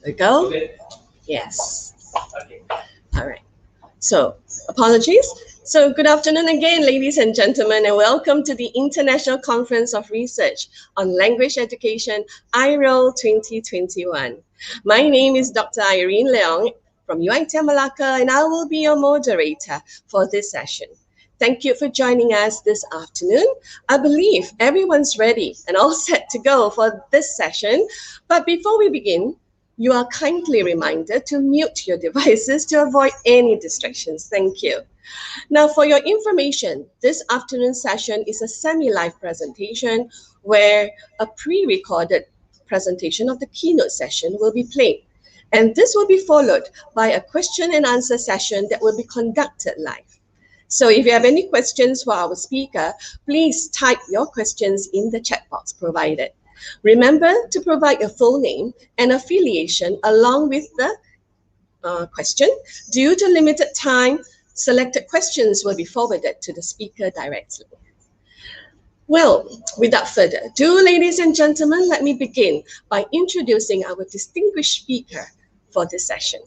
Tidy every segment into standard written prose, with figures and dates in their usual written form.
We go? Yes. All right. So, apologies. So, good afternoon again, ladies and gentlemen, and welcome to the International Conference of Research on Language Education, IRO 2021. My name is Dr. Irene Leong from UiTM Malacca, and I will be your moderator for this session. Thank you for joining us this afternoon. I believe everyone's ready and all set to go for this session. But before we begin, you are kindly reminded to mute your devices to avoid any distractions. Thank you. Now, for your information, this afternoon's session is a semi-live presentation where a pre-recorded presentation of the keynote session will be played. And this will be followed by a question and answer session that will be conducted live. So if you have any questions for our speaker, please type your questions in the chat box provided. Remember to provide your full name and affiliation along with the question. Due to limited time, selected questions will be forwarded to the speaker directly. Well, without further ado, ladies and gentlemen, let me begin by introducing our distinguished speaker for this session.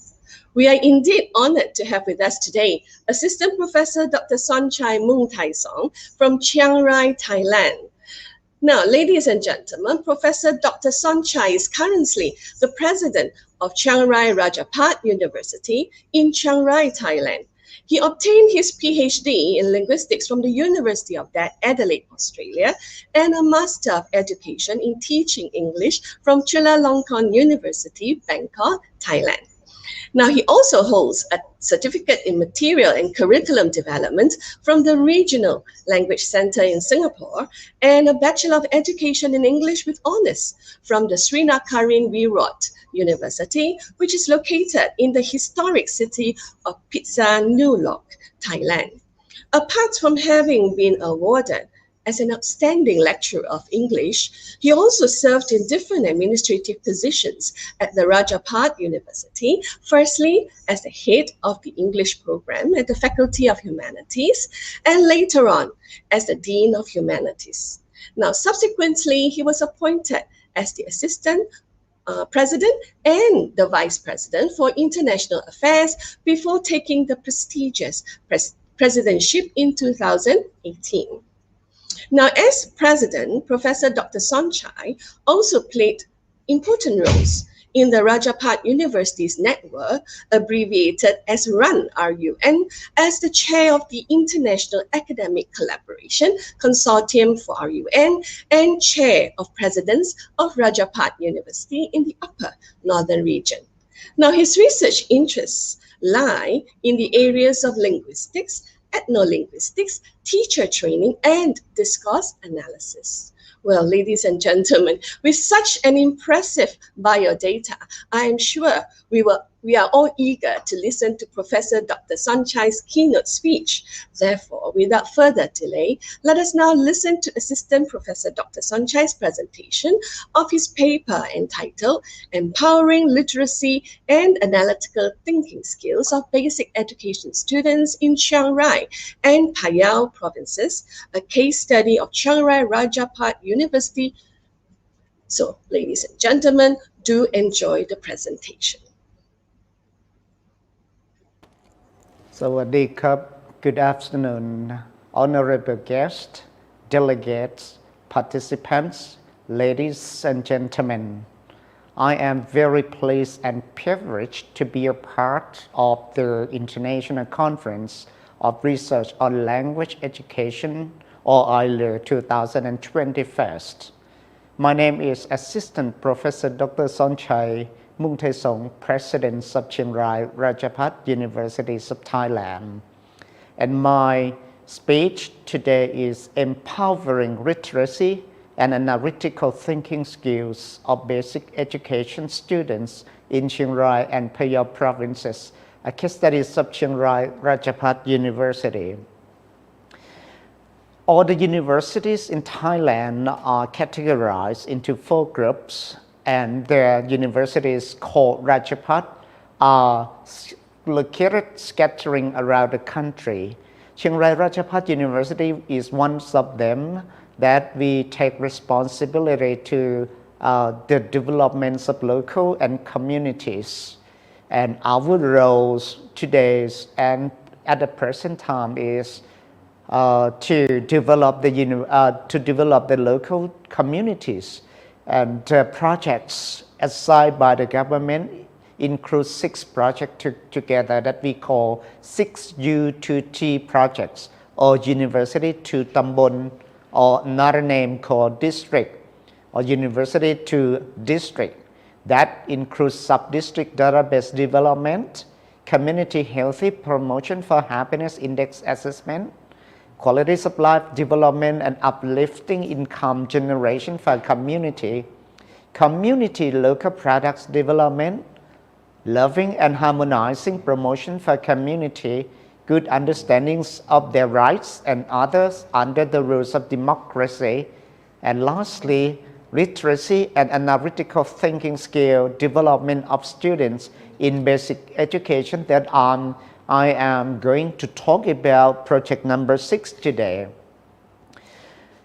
We are indeed honored to have with us today Assistant Professor Dr. SORNCHAI MUNGTHAISONG from Chiang Rai, Thailand. Now, ladies and gentlemen, Professor Dr. SORNCHAI is currently the president of Chiang Rai RAJABHAT University in Chiang Rai, Thailand. He obtained his PhD in linguistics from the University of Adelaide, Australia, and a Master of Education in Teaching English from Chulalongkorn University, Bangkok, Thailand. Now, he also holds a certificate in material and curriculum development from the Regional Language Center in Singapore and a Bachelor of Education in English with honors from the Srinacarin Wirot University, which is located in the historic city of Phitsanulok, Thailand. Apart from having been awarded as an outstanding lecturer of English, he also served in different administrative positions at the Rajabhat University, firstly as the head of the English program at the Faculty of Humanities, and later on as the Dean of Humanities. Now, subsequently, he was appointed as the Assistant President and the Vice President for International Affairs before taking the prestigious presidentship in 2018. Now, as president, Professor Dr. SORNCHAI also played important roles in the Rajabhat University's network, abbreviated as RUN, R-U-N, as the chair of the International Academic Collaboration Consortium for RUN and chair of presidents of Rajabhat University in the Upper Northern Region. Now, his research interests lie in the areas of linguistics, ethnolinguistics, teacher training, and discourse analysis. Well, ladies and gentlemen, with such an impressive biodata, I am sure we are all eager to listen to Professor Dr. SORNCHAI's keynote speech. Therefore, without further delay, let us now listen to Assistant Professor Dr. SORNCHAI's presentation of his paper entitled Empowering Literacy and Analytical Thinking Skills of Basic Education Students in Chiang Rai and Phayao Provinces, a case study of Chiang Rai Rajabhat University. So, ladies and gentlemen, do enjoy the presentation. Sawadee Krub. Good afternoon, honorable guests, delegates, participants, ladies and gentlemen. I am very pleased and privileged to be a part of the International Conference of Research on Language Education, or ILER 2021. My name is Assistant Professor Dr. SORNCHAI MUNGTHAISONG, President of Chiang Rai Rajabhat University of Thailand. And my speech today is Empowering Literacy and Analytical Thinking Skills of Basic Education Students in Chiang Rai and Phayao Provinces, a case study of Chiang Rai Rajabhat University. All the universities in Thailand are categorized into 4 groups, and their universities called Rajabhat are located scattering around the country. Chiang Rai Rajabhat University is one of them that we take responsibility to the developments of local and communities. And our roles today and at the present time is to develop the local communities, and projects assigned by the government include 6 projects together that we call 6U2T projects, or University to Tambon, or another name called district, or University to district. That includes sub-district database development, community healthy promotion for happiness index assessment, quality of life development and uplifting income generation for community, community local products development, loving and harmonizing promotion for community, good understandings of their rights and others under the rules of democracy, and lastly, literacy and analytical thinking skill development of students in basic education that I am going to talk about project number 6 today.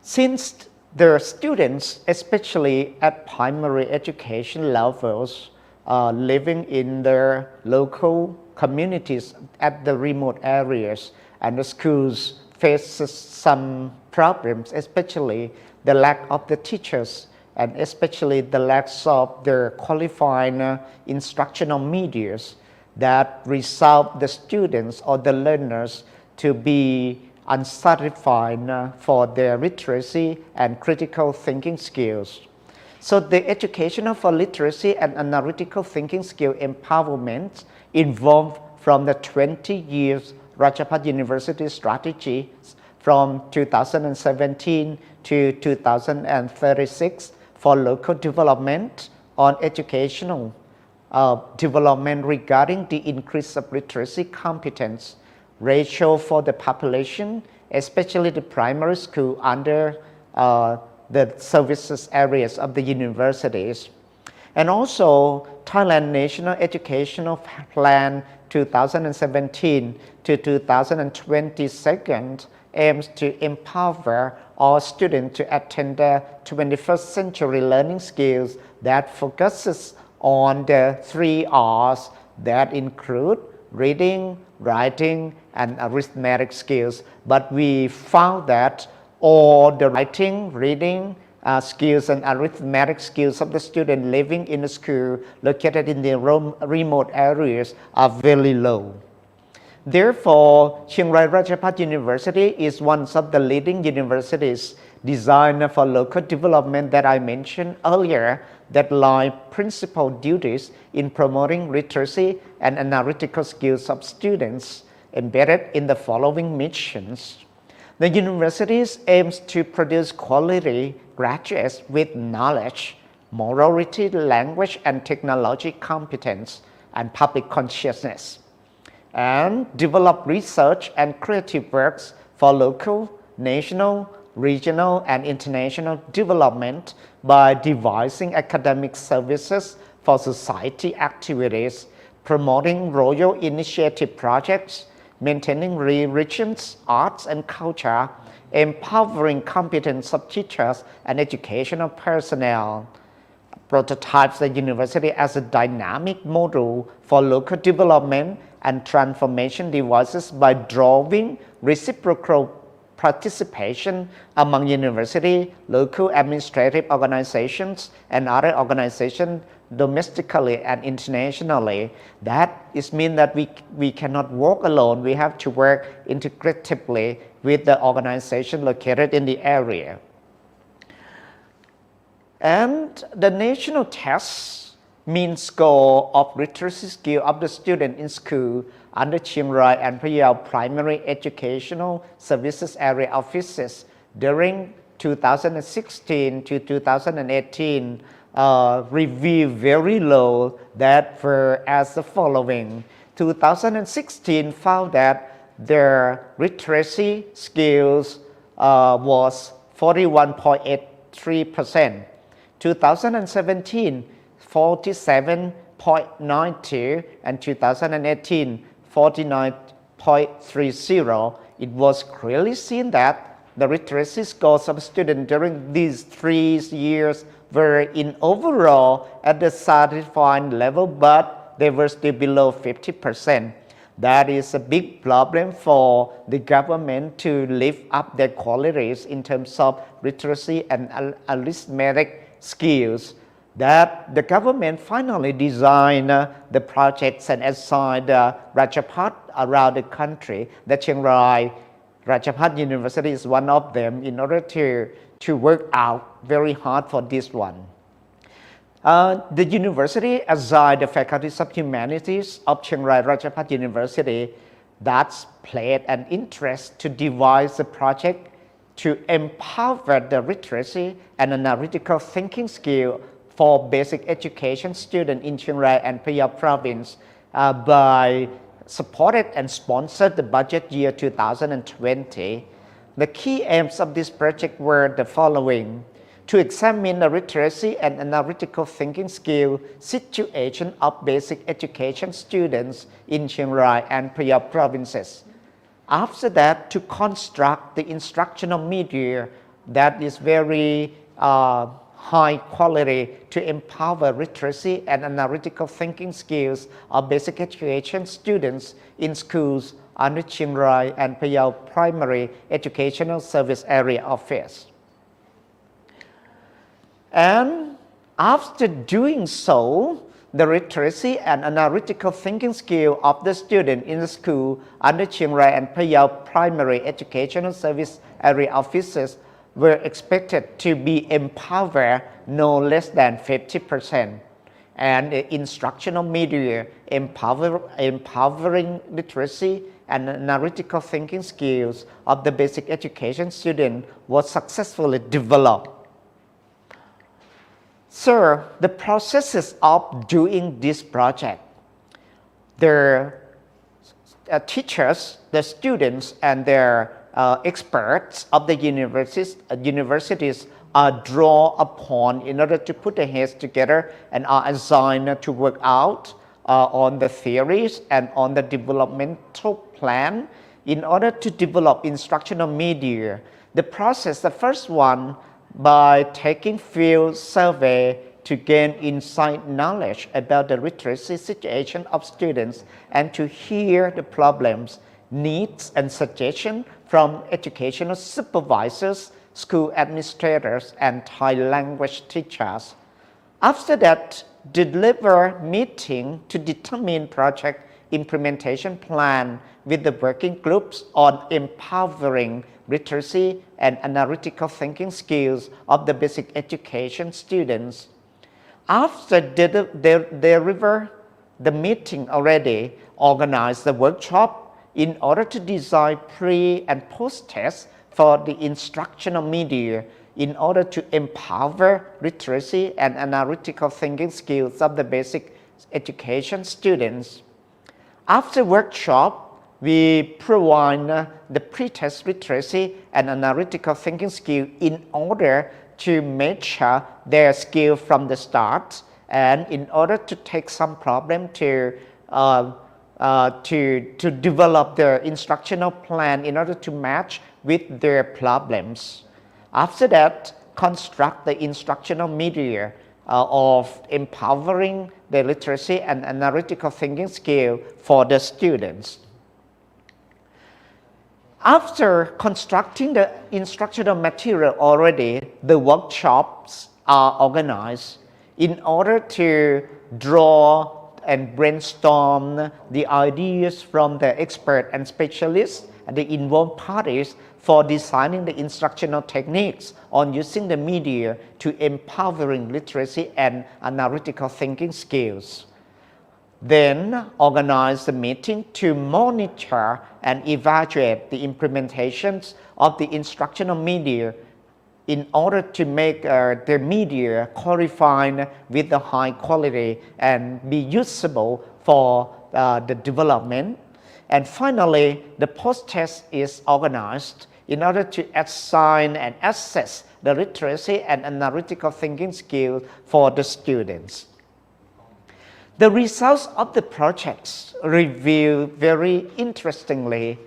Since the students, especially at primary education levels, living in their local communities at the remote areas, and the schools faces some problems, especially the lack of the teachers, and especially the lack of the qualified instructional medias that result the students or the learners to be unsatisfied for their literacy and critical thinking skills. So the educational for literacy and analytical thinking skill empowerment involved from the 20 years RAJABHAT University strategy from 2017 to 2036 for local development on educational development regarding the increase of literacy competence ratio for the population, especially the primary school under the services areas of the universities. And also Thailand National Educational Plan 2017 to 2022 aims to empower all students to attend the 21st century learning skills that focuses on the 3 R's that include reading, writing, and arithmetic skills. But we found that all the writing, reading skills and arithmetic skills of the student living in a school located in the remote areas are very low. Therefore, Chiang Rai RAJABHAT University is one of the leading universities designed for local development that I mentioned earlier, that lie principal duties in promoting literacy and analytical skills of students embedded in the following missions. The university aims to produce quality graduates with knowledge, morality, language and technology competence, and public consciousness, and develop research and creative works for local, national, regional, and international development by devising academic services for society activities, promoting royal initiative projects, maintaining religions, arts, and culture, empowering competence of teachers and educational personnel, prototypes the university as a dynamic model for local development and transformation devices by drawing reciprocal participation among university, local administrative organizations, and other organizations domestically and internationally. That is mean that we cannot work alone. We have to work integratively with the organization located in the area. And the national test mean score of literacy skill of the student in school under Chiang Rai and Phayao Primary Educational Services Area Offices during 2016 to 2018 review very low, that were as the following. 2016 found that their literacy skills was 41.83%. 2017, 47.92, and 2018, 49.30. It was clearly seen that the literacy scores of students during these 3 years were in overall at the satisfying level, but they were still below 50%. That is a big problem for the government to lift up their qualities in terms of literacy and arithmetic skills. That the government finally designed the projects and assigned Rajabhat around the country. The Chiang Rai Rajabhat University is one of them in order to work out very hard for this one. The university assigned the faculties of humanities of Chiang Rai Rajabhat University that's played an interest to devise a project to empower the literacy and analytical thinking skill for basic education students in Chiang Rai and Phaya province by supported and sponsored the budget year 2020. The key aims of this project were the following: to examine the literacy and analytical thinking skill situation of basic education students in Chiang Rai and Phaya provinces. After that, to construct the instructional media that is very high quality to empower literacy and analytical thinking skills of basic education students in schools under Chiang Rai and Phaya Primary Educational Service Area Office. And after doing so, the literacy and analytical thinking skill of the student in the school under Chiang Rai and Phaya Primary Educational Service Area Offices were expected to be empowered no less than 50%. And the instructional media empowering literacy and analytical thinking skills of the basic education student was successfully developed. So the processes of doing this project, the teachers, the students, and their experts of the universities are drawn upon in order to put their heads together and are assigned to work out on the theories and on the developmental plan in order to develop instructional media. The process, the first one, by taking field survey to gain insight knowledge about the literacy situation of students and to hear the problems, needs, and suggestions from educational supervisors, school administrators, and Thai language teachers. After that, deliver meeting to determine project implementation plan with the working groups on empowering literacy and analytical thinking skills of the basic education students. After deliver the meeting already, organize the workshop in order to design pre and post tests for the instructional media in order to empower literacy and analytical thinking skills of the basic education students. After workshop, we provide the pre-test literacy and analytical thinking skill in order to measure their skill from the start and in order to take some problem to develop their instructional plan in order to match with their problems. After that, construct the instructional media of empowering the literacy and analytical thinking skill for the students. After constructing the instructional material already, the workshops are organized in order to draw and brainstorm the ideas from the expert and specialists and the involved parties for designing the instructional techniques on using the media to empowering literacy and analytical thinking skills. Then organize the meeting to monitor and evaluate the implementations of the instructional media in order to make the media qualified with the high quality and be usable for the development. And finally, the post-test is organized in order to assign and assess the literacy and analytical thinking skills for the students. The results of the projects reveal very interestingly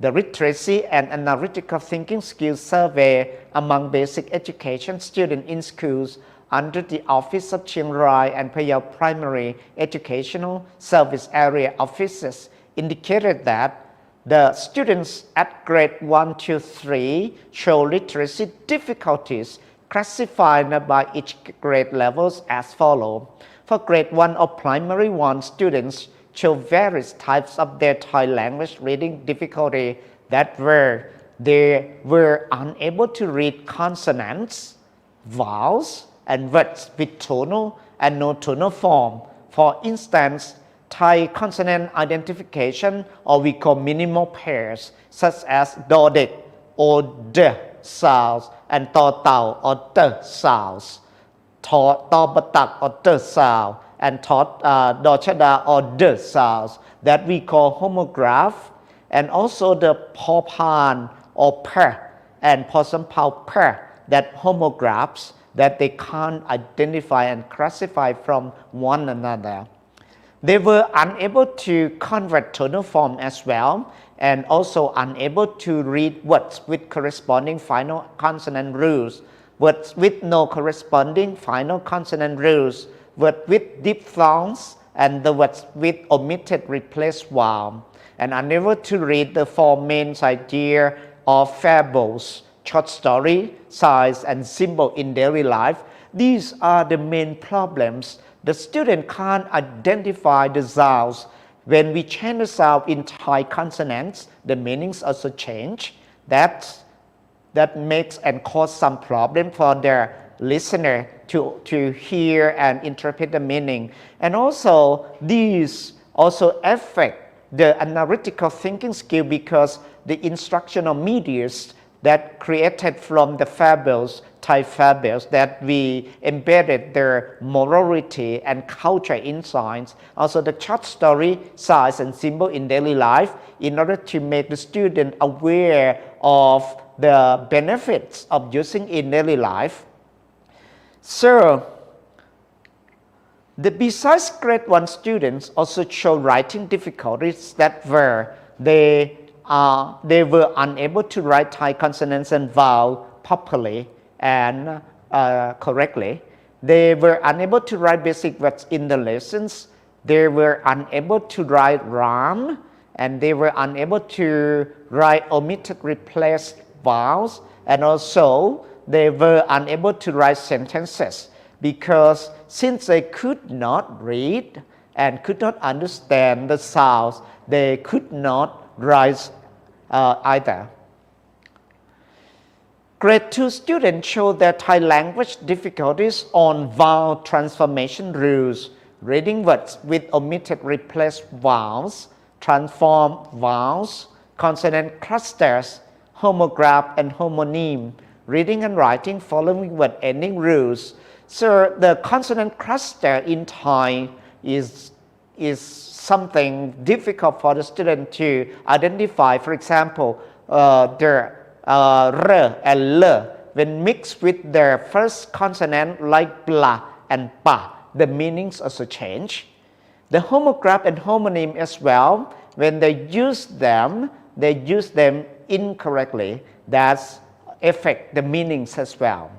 the literacy and analytical thinking skills survey among basic education students in schools under the Office of Chiang Rai and Phayao Primary Educational Service Area Offices indicated that the students at grade 1 to 3 show literacy difficulties classified by each grade levels as follows. For grade 1 of primary 1, students show various types of their Thai language reading difficulty that they were unable to read consonants, vowels, and words with tonal and no-tonal form. For instance, Thai consonant identification, or we call minimal pairs, such as dodek or d sounds and tau or t sounds, batak or t sound, and dochada or d sounds that we call homograph, and also the popan or per and posampao per, that homographs that they can't identify and classify from one another. They were unable to convert tonal form as well, and also unable to read words with corresponding final consonant rules, words with no corresponding final consonant rules, words with diphthongs, and the words with omitted replaced vowel, and unable to read the four main ideas of fables, short story, signs, and symbol in daily life. These are the main problems. The student can't identify the sounds. When we change the sound in Thai consonants, the meanings also change. That makes and cause some problem for their listener to hear and interpret the meaning. And also, these also affect the analytical thinking skill, because the instructional medias that created from the fables, Thai fables, that we embedded their morality and culture insights, also the short story, signs, and symbol in daily life, in order to make the student aware of the benefits of using in daily life. So, besides grade 1 students also show writing difficulties that they were unable to write Thai consonants and vowels properly and correctly. They were unable to write basic words in the lessons. They were unable to write rhyme, and they were unable to write omitted replaced vowels, and also they were unable to write sentences, because since they could not read and could not understand the sounds, they could not write either. Grade 2 students show their Thai language difficulties on vowel transformation rules, reading words with omitted replaced vowels, transformed vowels, consonant clusters, homograph and homonym, reading and writing following word ending rules. So the consonant cluster in Thai is something difficult for the student to identify. For example, the r and l, when mixed with their first consonant like bla and pa, the meanings also change. The homograph and homonym as well, when they use them incorrectly. That affect the meanings as well.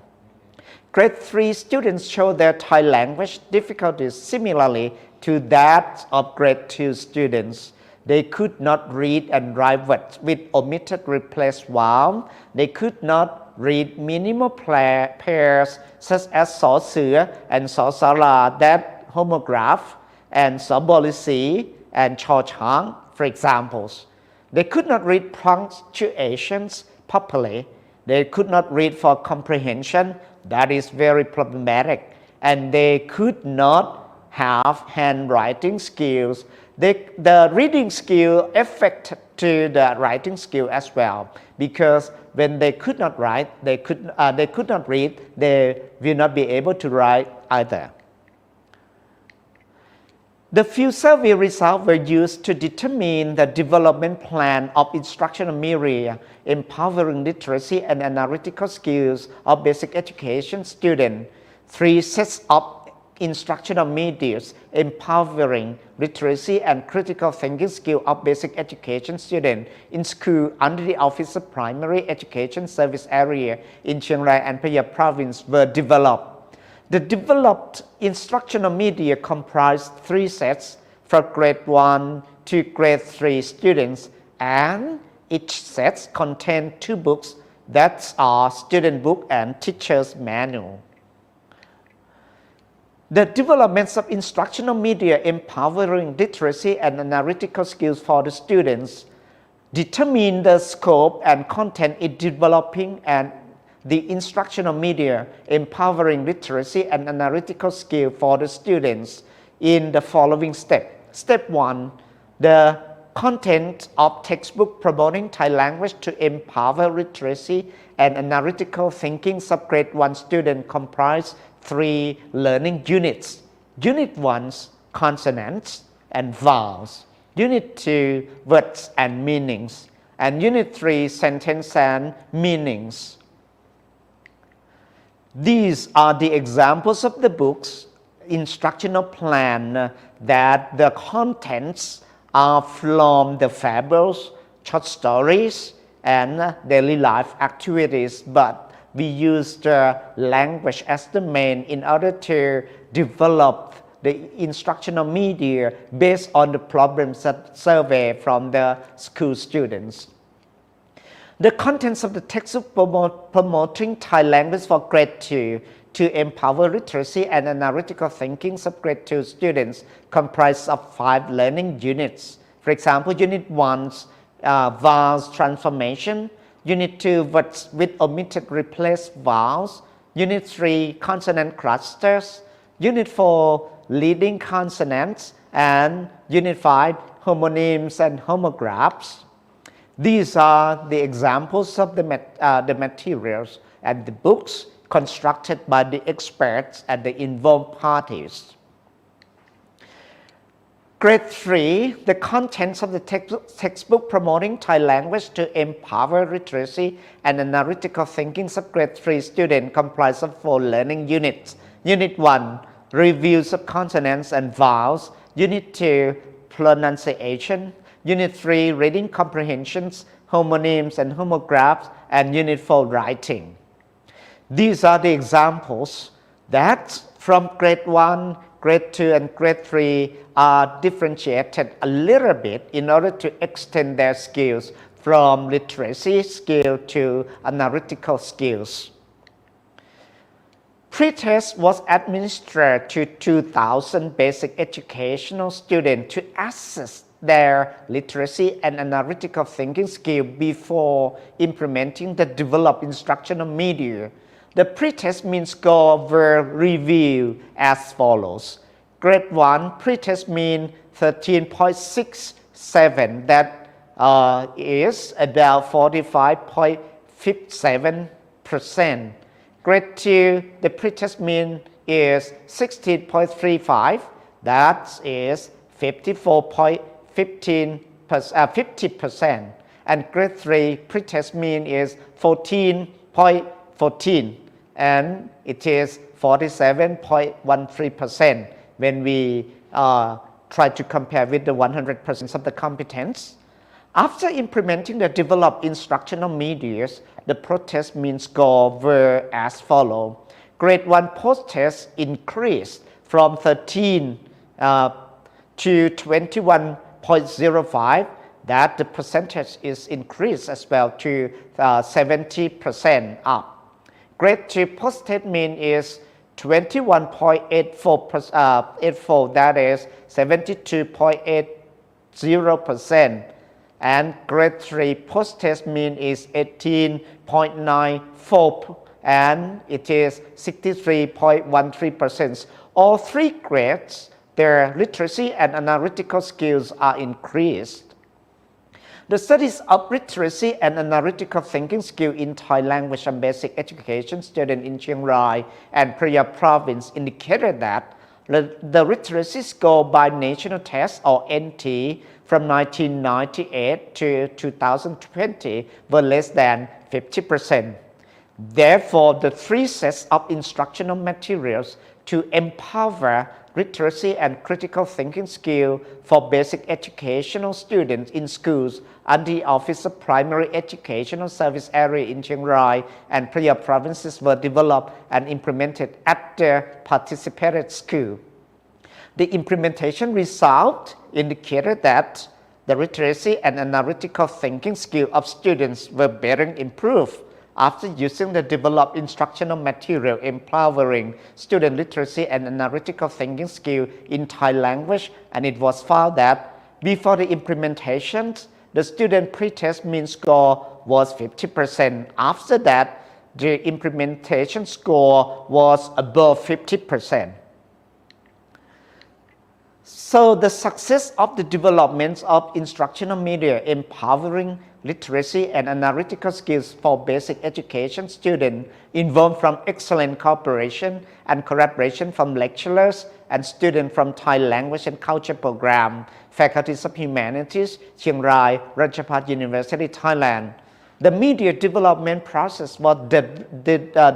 Grade 3 students show their Thai language difficulties similarly to that of grade 2 students. They could not read and write words with omitted replaced vowel. They could not read minimal pairs such as saw สือ and saw sara, that homograph, and saw bolisi and chaw chang, for examples. They could not read punctuations properly. They could not read for comprehension. That is very problematic. And they could not have handwriting skills. The reading skill affected to the writing skill as well, because when they could not write, they could not read, they will not be able to write either. The field survey results were used to determine the development plan of instructional media, empowering literacy and analytical skills of basic education students. 3 sets of instructional media empowering literacy and critical thinking skills of basic education students in school under the Office of Primary Education Service Area in Chiang Rai and Phayat Province were developed. The developed instructional media comprise 3 sets from grade 1 to grade 3 students, and each set contains 2 books that are student book and teacher's manual. The development of instructional media empowering literacy and analytical skills for the students determine the scope and content in developing and the instructional media empowering literacy and analytical skill for the students in the following steps. Step 1, the content of textbook promoting Thai language to empower literacy and analytical thinking subgrade 1 student comprise 3 learning units. Unit 1, consonants and vowels. Unit 2, words and meanings. And Unit 3, sentence and meanings. These are the examples of the books instructional plan that the contents are from the fables, short stories, and daily life activities, but we use the language as the main in order to develop the instructional media based on the problems survey from the school students. The contents of the textbook promoting Thai language for grade 2 to empower literacy and analytical thinking subgrade 2 students comprise of 5 learning units. For example, Unit 1, vowels transformation. Unit 2, words with omitted replaced vowels. Unit 3, consonant clusters. Unit 4, leading consonants. And Unit 5, homonyms and homographs. These are the examples of the materials and the books constructed by the experts and the involved parties. Grade 3, the contents of the textbook promoting Thai language to empower literacy and analytical thinking subgrade 3 students comprise of 4 learning units. Unit 1, reviews of consonants and vowels. Unit 2, pronunciation. Unit 3, reading comprehensions, homonyms and homographs, and Unit 4, writing. These are the examples that from grade 1, grade 2, and grade 3 are differentiated a little bit in order to extend their skills from literacy skill to analytical skills. Pre-test was administered to 2,000 basic educational students to assess their literacy and analytical thinking skill before implementing the developed instructional media. The pre-test mean score were reviewed as follows. Grade 1 pre-test mean 13.67, that is about 45.57%. Grade 2, the pre-test mean is 16.35, that is 50%, and grade 3 pre-test mean is 14.14, and it is 47.13% when we try to compare with the 100% of the competence. After implementing the developed instructional medias, the post-test mean score were as follows. Grade 1 post-test increased from 13 to 21.05, that the percentage is increased as well to 70% up. Grade 2 post-test mean is 21.84, that is 72.80%. And grade 3 post-test mean is 18.94, and it is 63.13%. All 3 grades, their literacy and analytical skills are increased. The studies of literacy and analytical thinking skill in Thai language and basic education students in Chiang Rai and Phra province indicated that the literacy score by national test or NT from 1998 to 2020 were less than 50%. Therefore, the 3 sets of instructional materials to empower literacy and critical thinking skill for basic educational students in schools under the Office of Primary Educational Service Area in Chiang Rai and Phaya provinces were developed and implemented at the participated school. The implementation result indicated that the literacy and analytical thinking skill of students were better improved after using the developed instructional material empowering student literacy and analytical thinking skill in Thai language, and it was found that before the implementation, the student pretest mean score was 50%. After that, the implementation score was above 50%. So the success of the development of instructional media empowering literacy and analytical skills for basic education students involved from excellent cooperation and collaboration from lecturers and students from Thai language and culture program, faculties of humanities, Chiang Rai, RAJABHAT University, Thailand. The media development process was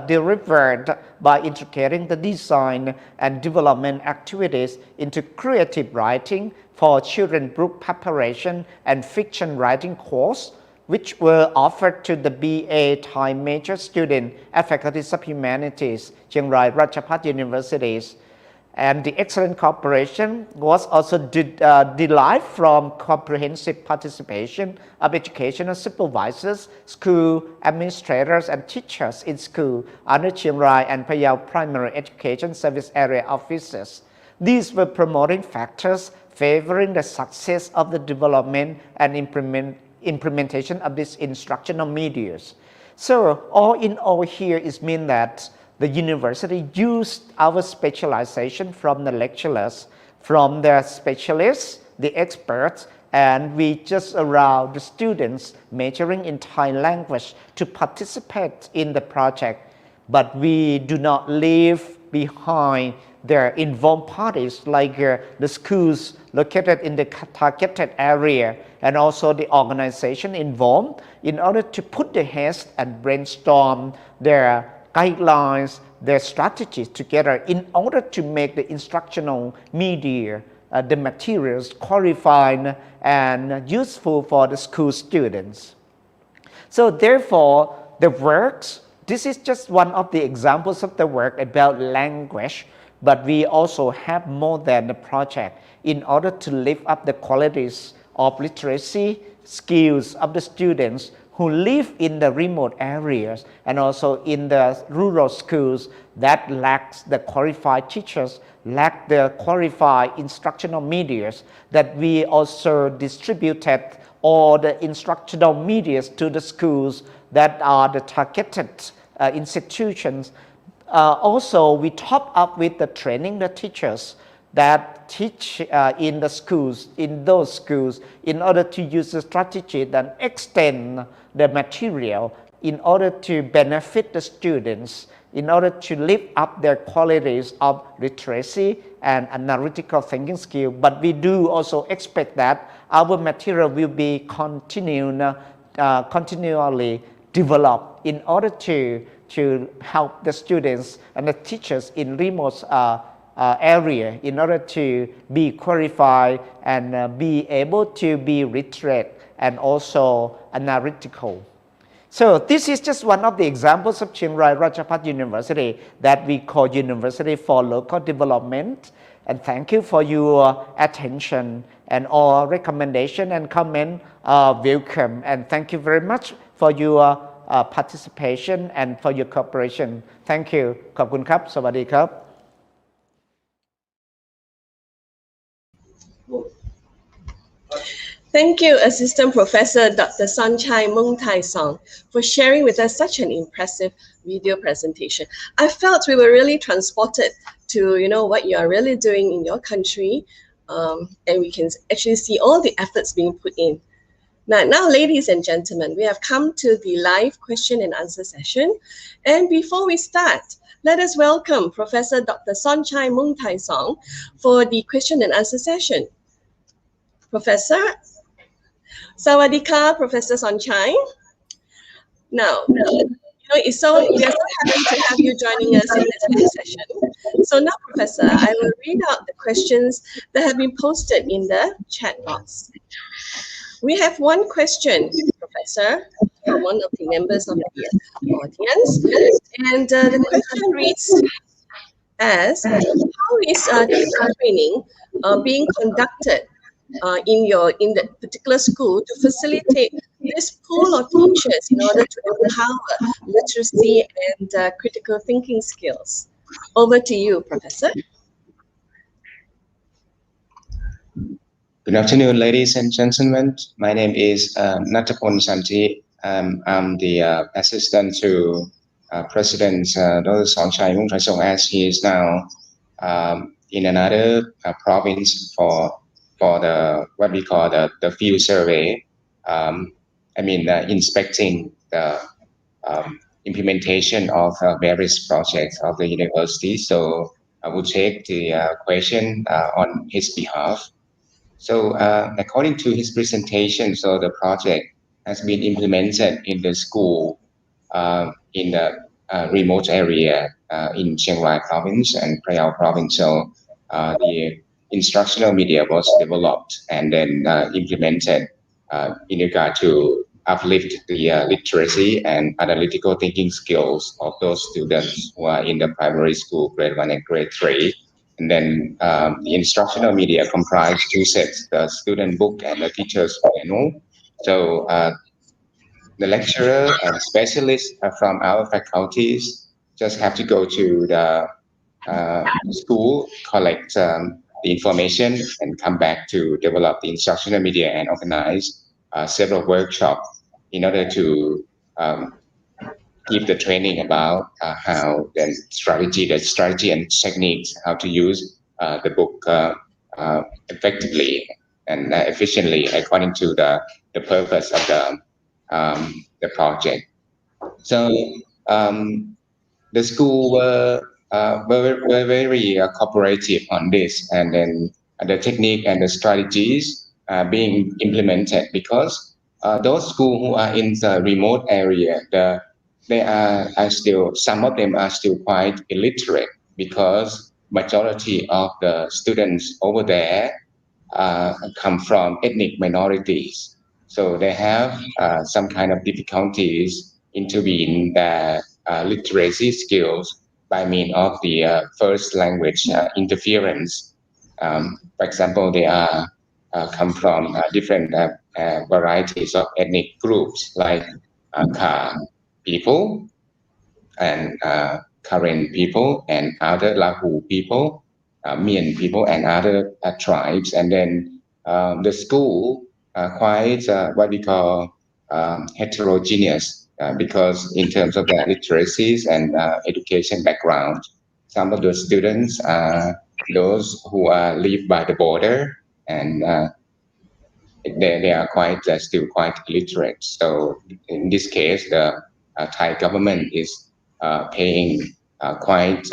delivered by integrating the design and development activities into creative writing for children book preparation and fiction writing course, which were offered to the BA Thai major student at faculties of humanities, Chiang Rai, RAJABHAT Universities. And the excellent cooperation was also derived from comprehensive participation of educational supervisors, school administrators, and teachers in school under Chiang Rai and Phaya Primary Education Service Area offices. These were promoting factors favoring the success of the development and implementation of these instructional medias. So all in all here is mean that the university used our specialization from the lecturers, from the specialists, the experts, and we just allow the students majoring in Thai language to participate in the project. But we do not leave behind their involved parties like the schools located in the targeted area and also the organization involved in order to put their heads and brainstorm their guidelines, their strategies together in order to make the instructional media, the materials qualified and useful for the school students. So therefore, the works, this is just one of the examples of the work about language, but we also have more than the project in order to lift up the qualities of literacy skills of the students who live in the remote areas and also in the rural schools that lacks the qualified teachers, lack the qualified instructional medias, that we also distributed all the instructional medias to the schools that are the targeted institutions. Also, we top up with the training the teachers that teach in the schools, in those schools, in order to use the strategy that extend the material in order to benefit the students, in order to lift up their qualities of literacy and analytical thinking skill. But we do also expect that our material will be continually developed in order to help the students and the teachers in remote area in order to be qualified and be able to be literate and also analytical. So this is just one of the examples of Chiang Rai RAJABHAT University that we call University for Local Development. And thank you for your attention, and all recommendation and comment are welcome. And thank you very much for your participation and for your cooperation. Thank you. ขอบคุณครับ สวัสดีครับ Thank you, Assistant Professor Dr. SORNCHAI MUNGTHAISONG, for sharing with us such an impressive video presentation. I felt we were really transported to, what you are really doing in your country, and we can actually see all the efforts being put in. Now, ladies and gentlemen, we have come to the live question and answer session. And before we start, let us welcome Professor Dr. SORNCHAI MUNGTHAISONG for the question and answer session. Professor, Sawadee ka, Professor SORNCHAI. Now, We are so happy to have you joining us in this mini session. So now, Professor, I will read out the questions that have been posted in the chat box. We have one question, Professor, from one of the members of the audience. And the question reads as, how is teacher training being conducted in the particular school to facilitate this pool of teachers in order to empower literacy and critical thinking skills? Over to you, Professor. Good afternoon, ladies and gentlemen. My name is Natapon Santi. I'm the assistant to President Dr. SORNCHAI MUNGTHAISONG, as he is now in another province for the what we call the field survey. Inspecting the implementation of various projects of the university. So I will take the question on his behalf. So according to his presentation, so the project has been implemented in the school in the remote area in Chiang Rai province and Phra province. So the instructional media was developed and then implemented in regard to uplift the literacy and analytical thinking skills of those students who are in the primary school, grade 1 and grade 3. And then the instructional media comprise two sets, the student book and the teacher's manual. So the lecturer and specialists from our faculties just have to go to the school, collect the information, and come back to develop the instructional media and organize several workshops in order to give the training about how the strategy and techniques, how to use the book effectively and efficiently according to the purpose of the project. So the school were very cooperative on this, and then the technique and the strategies being implemented because those schools who are in the remote area, they are still, some of them are still quite illiterate because majority of the students over there come from ethnic minorities. So they have some kind of difficulties intervening their literacy skills by means of the first language interference. For example, they are come from different varieties of ethnic groups like Kha people and Karen people and other Lahu people, Mien people and other tribes. And then the school quite what we call heterogeneous because in terms of their literacies and education background, some of the students are those who live by the border and they are quite still quite illiterate. So in this case, the Thai government is paying quite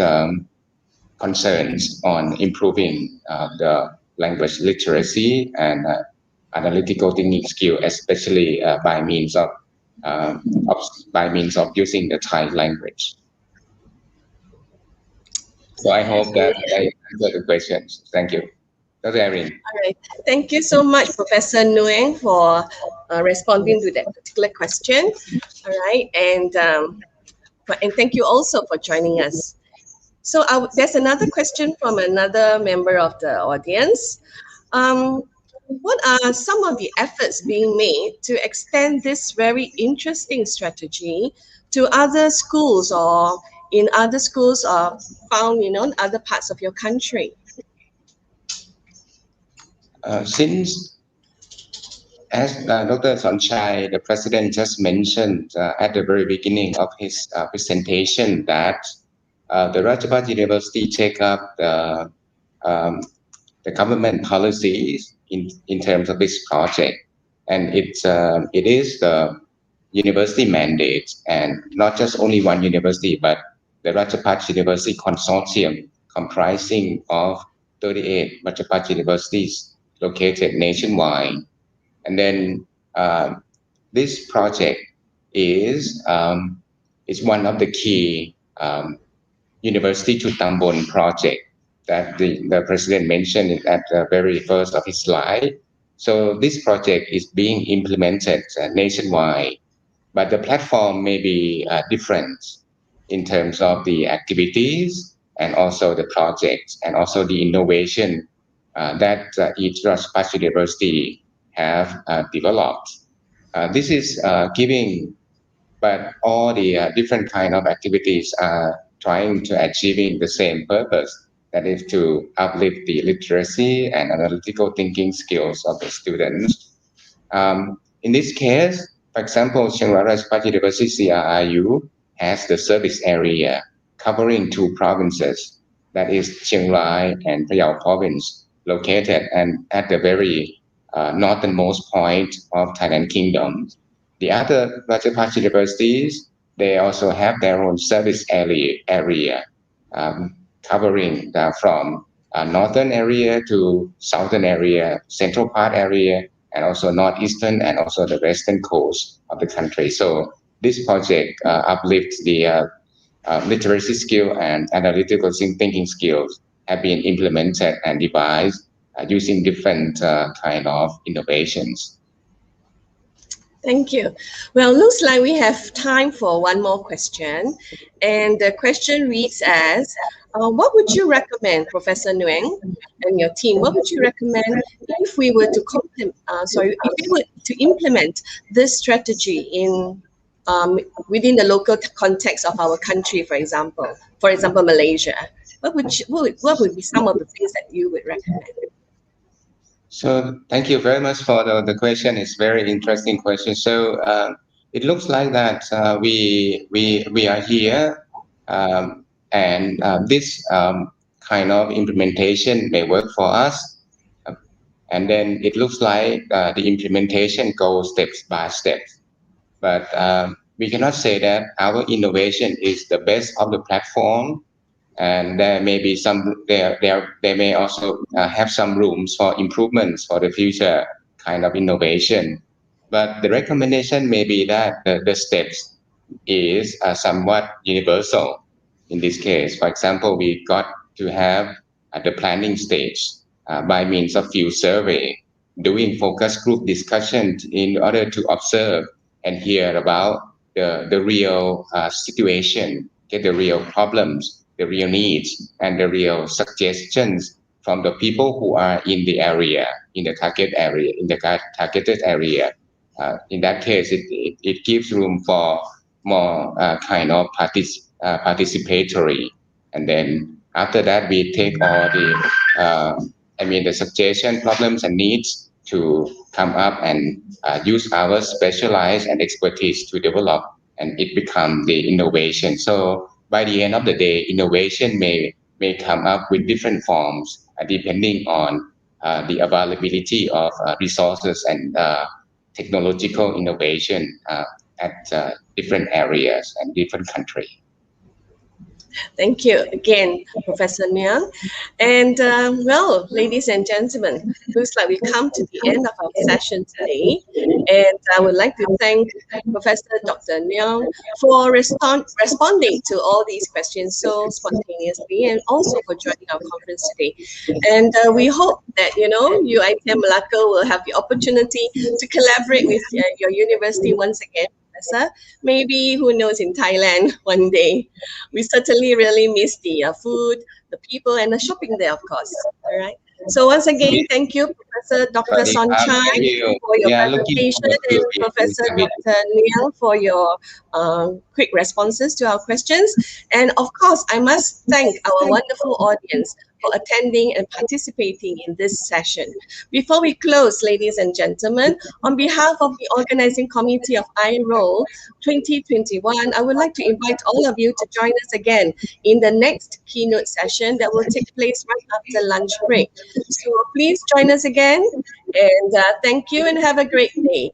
concerns on improving the language literacy and analytical thinking skill, especially by means of using the Thai language. So I hope that I answered the questions. Thank you. Dr. Erin. All right. Thank you so much, Professor Nguyen, for responding to that particular question. All right. And thank you also for joining us. So there's another question from another member of the audience. What are some of the efforts being made to extend this very interesting strategy to other schools or in other schools or found in other parts of your country? Since, as Dr. SORNCHAI, the president, just mentioned at the very beginning of his presentation that the RAJABHAT University take up the government policies in terms of this project, and it is the university mandate, and not just only one university, but the RAJABHAT University Consortium comprising of 38 RAJABHAT universities located nationwide. And then this project is is one of the key University to Tambon project that the president mentioned it at the very first of his slide. So this project is being implemented nationwide, but the platform may be different in terms of the activities and also the projects and also the innovation that each Rajabhat University have developed. This is giving, but all the different kind of activities are trying to achieving the same purpose, that is to uplift the literacy and analytical thinking skills of the students. In this case, for example, Chiang Rai Rajabhat University CRIU has the service area covering two provinces, that is Chiang Rai and Phayao province, located and at the very northernmost point of Thailand Kingdom. The other Rajabhat universities, they also have their own service area covering from northern area to southern area, central part area, and also northeastern and also the western coast of the country. So this project uplifts the literacy skill and analytical thinking skills have been implemented and devised using different kind of innovations. Thank you. Well, looks like we have time for one more question. And the question reads as, what would you recommend, Professor Nguyen and your team, what would you recommend if we were to implement this strategy in within the local context of our country, for example, Malaysia? What would be some of the things that you would recommend? So thank you very much for the question. It's very interesting question. So it looks like that we are here, and this kind of implementation may work for us. And then it looks like the implementation goes steps by steps. But we cannot say that our innovation is the best of the platform, and there may be there may also have some rooms for improvements for the future kind of innovation. But the recommendation may be that the steps is somewhat universal. In this case, for example, we got to have the planning stage by means of field survey, doing focus group discussion in order to observe and hear about the real situation, get the real problems, the real needs, and the real suggestions from the people who are in the area, in the targeted area. In that case, it gives room for more kind of participatory. And then after that, we take all the suggestion, problems, and needs to come up and use our specialized and expertise to develop, and it become the innovation. So by the end of the day, innovation may come up with different forms depending on the availability of resources and technological innovation at different areas and different countries. Thank you again, Professor Nguyen. And well, ladies and gentlemen, looks like we come to the end of our session today. And I would like to thank Professor Dr. Nguyen for responding to all these questions so spontaneously, and also for joining our conference today. And we hope that, UiTM Malacca will have the opportunity to collaborate with your university once again, Professor. Maybe, who knows, in Thailand one day. We certainly really miss the food, the people, and the shopping there, of course. All right. So once again, thank you, Professor Dr. SORNCHAI, for your presentation, and Professor Dr. Nguyen for your quick responses to our questions. And of course, I must thank our wonderful audience for attending and participating in this session. Before we close, ladies and gentlemen, on behalf of the organizing committee of iRoll 2021, I would like to invite all of you to join us again in the next keynote session that will take place right after lunch break. So please join us again, and thank you and have a great day.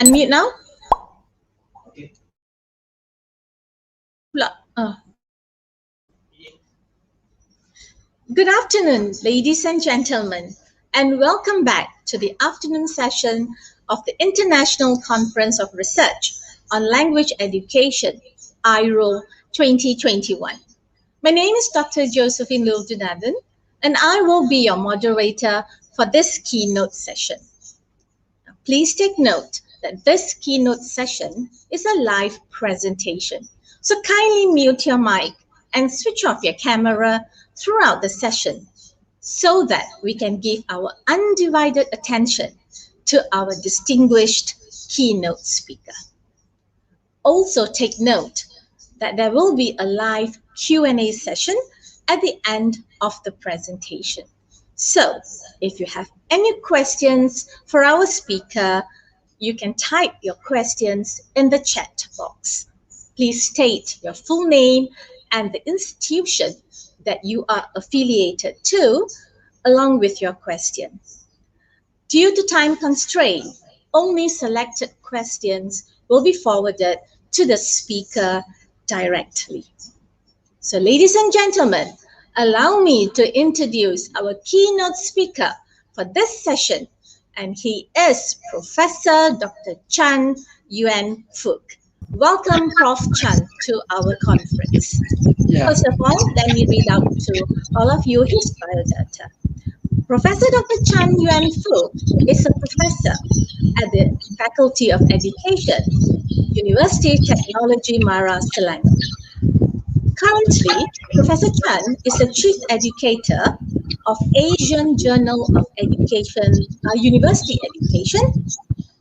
Unmute now. Good afternoon, ladies and gentlemen, and welcome back to the afternoon session of the International Conference of Research on Language Education, IRO 2021. My name is Dr. Josephine Lildunadan, and I will be your moderator for this keynote session. Now, please take note that this keynote session is a live presentation, so kindly mute your mic and switch off your camera throughout the session so that we can give our undivided attention to our distinguished keynote speaker. Also take note that there will be a live Q&A session at the end of the presentation. So if you have any questions for our speaker, you can type your questions in the chat box. Please state your full name and the institution that you are affiliated to, along with your question. Due to time constraint, only selected questions will be forwarded to the speaker directly. So ladies and gentlemen, allow me to introduce our keynote speaker for this session, and he is Professor Dr. Chan Yuan FOOK. Welcome, Prof. Chan, to our conference. First of all, let me read out to all of you his biodata. Professor Dr. Chan Yuan FOOK is a professor at the Faculty of Education, University of Technology Mara, Selangor. Currently, Professor Chan is the Chief Educator of Asian Journal of Education, University Education,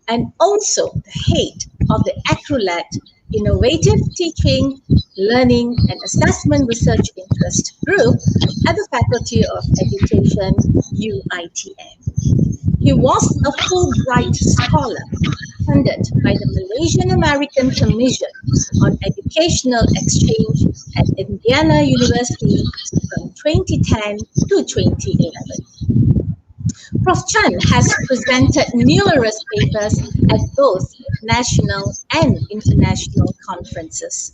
and also the head of the ACRULAT Innovative Teaching, Learning and Assessment Research Interest Group at the Faculty of Education, UiTM. He was a Fulbright Scholar funded by the Malaysian American Commission on Educational Exchange at Indiana University from 2010 to 2011. Prof. Chan has presented numerous papers at both national and international conferences.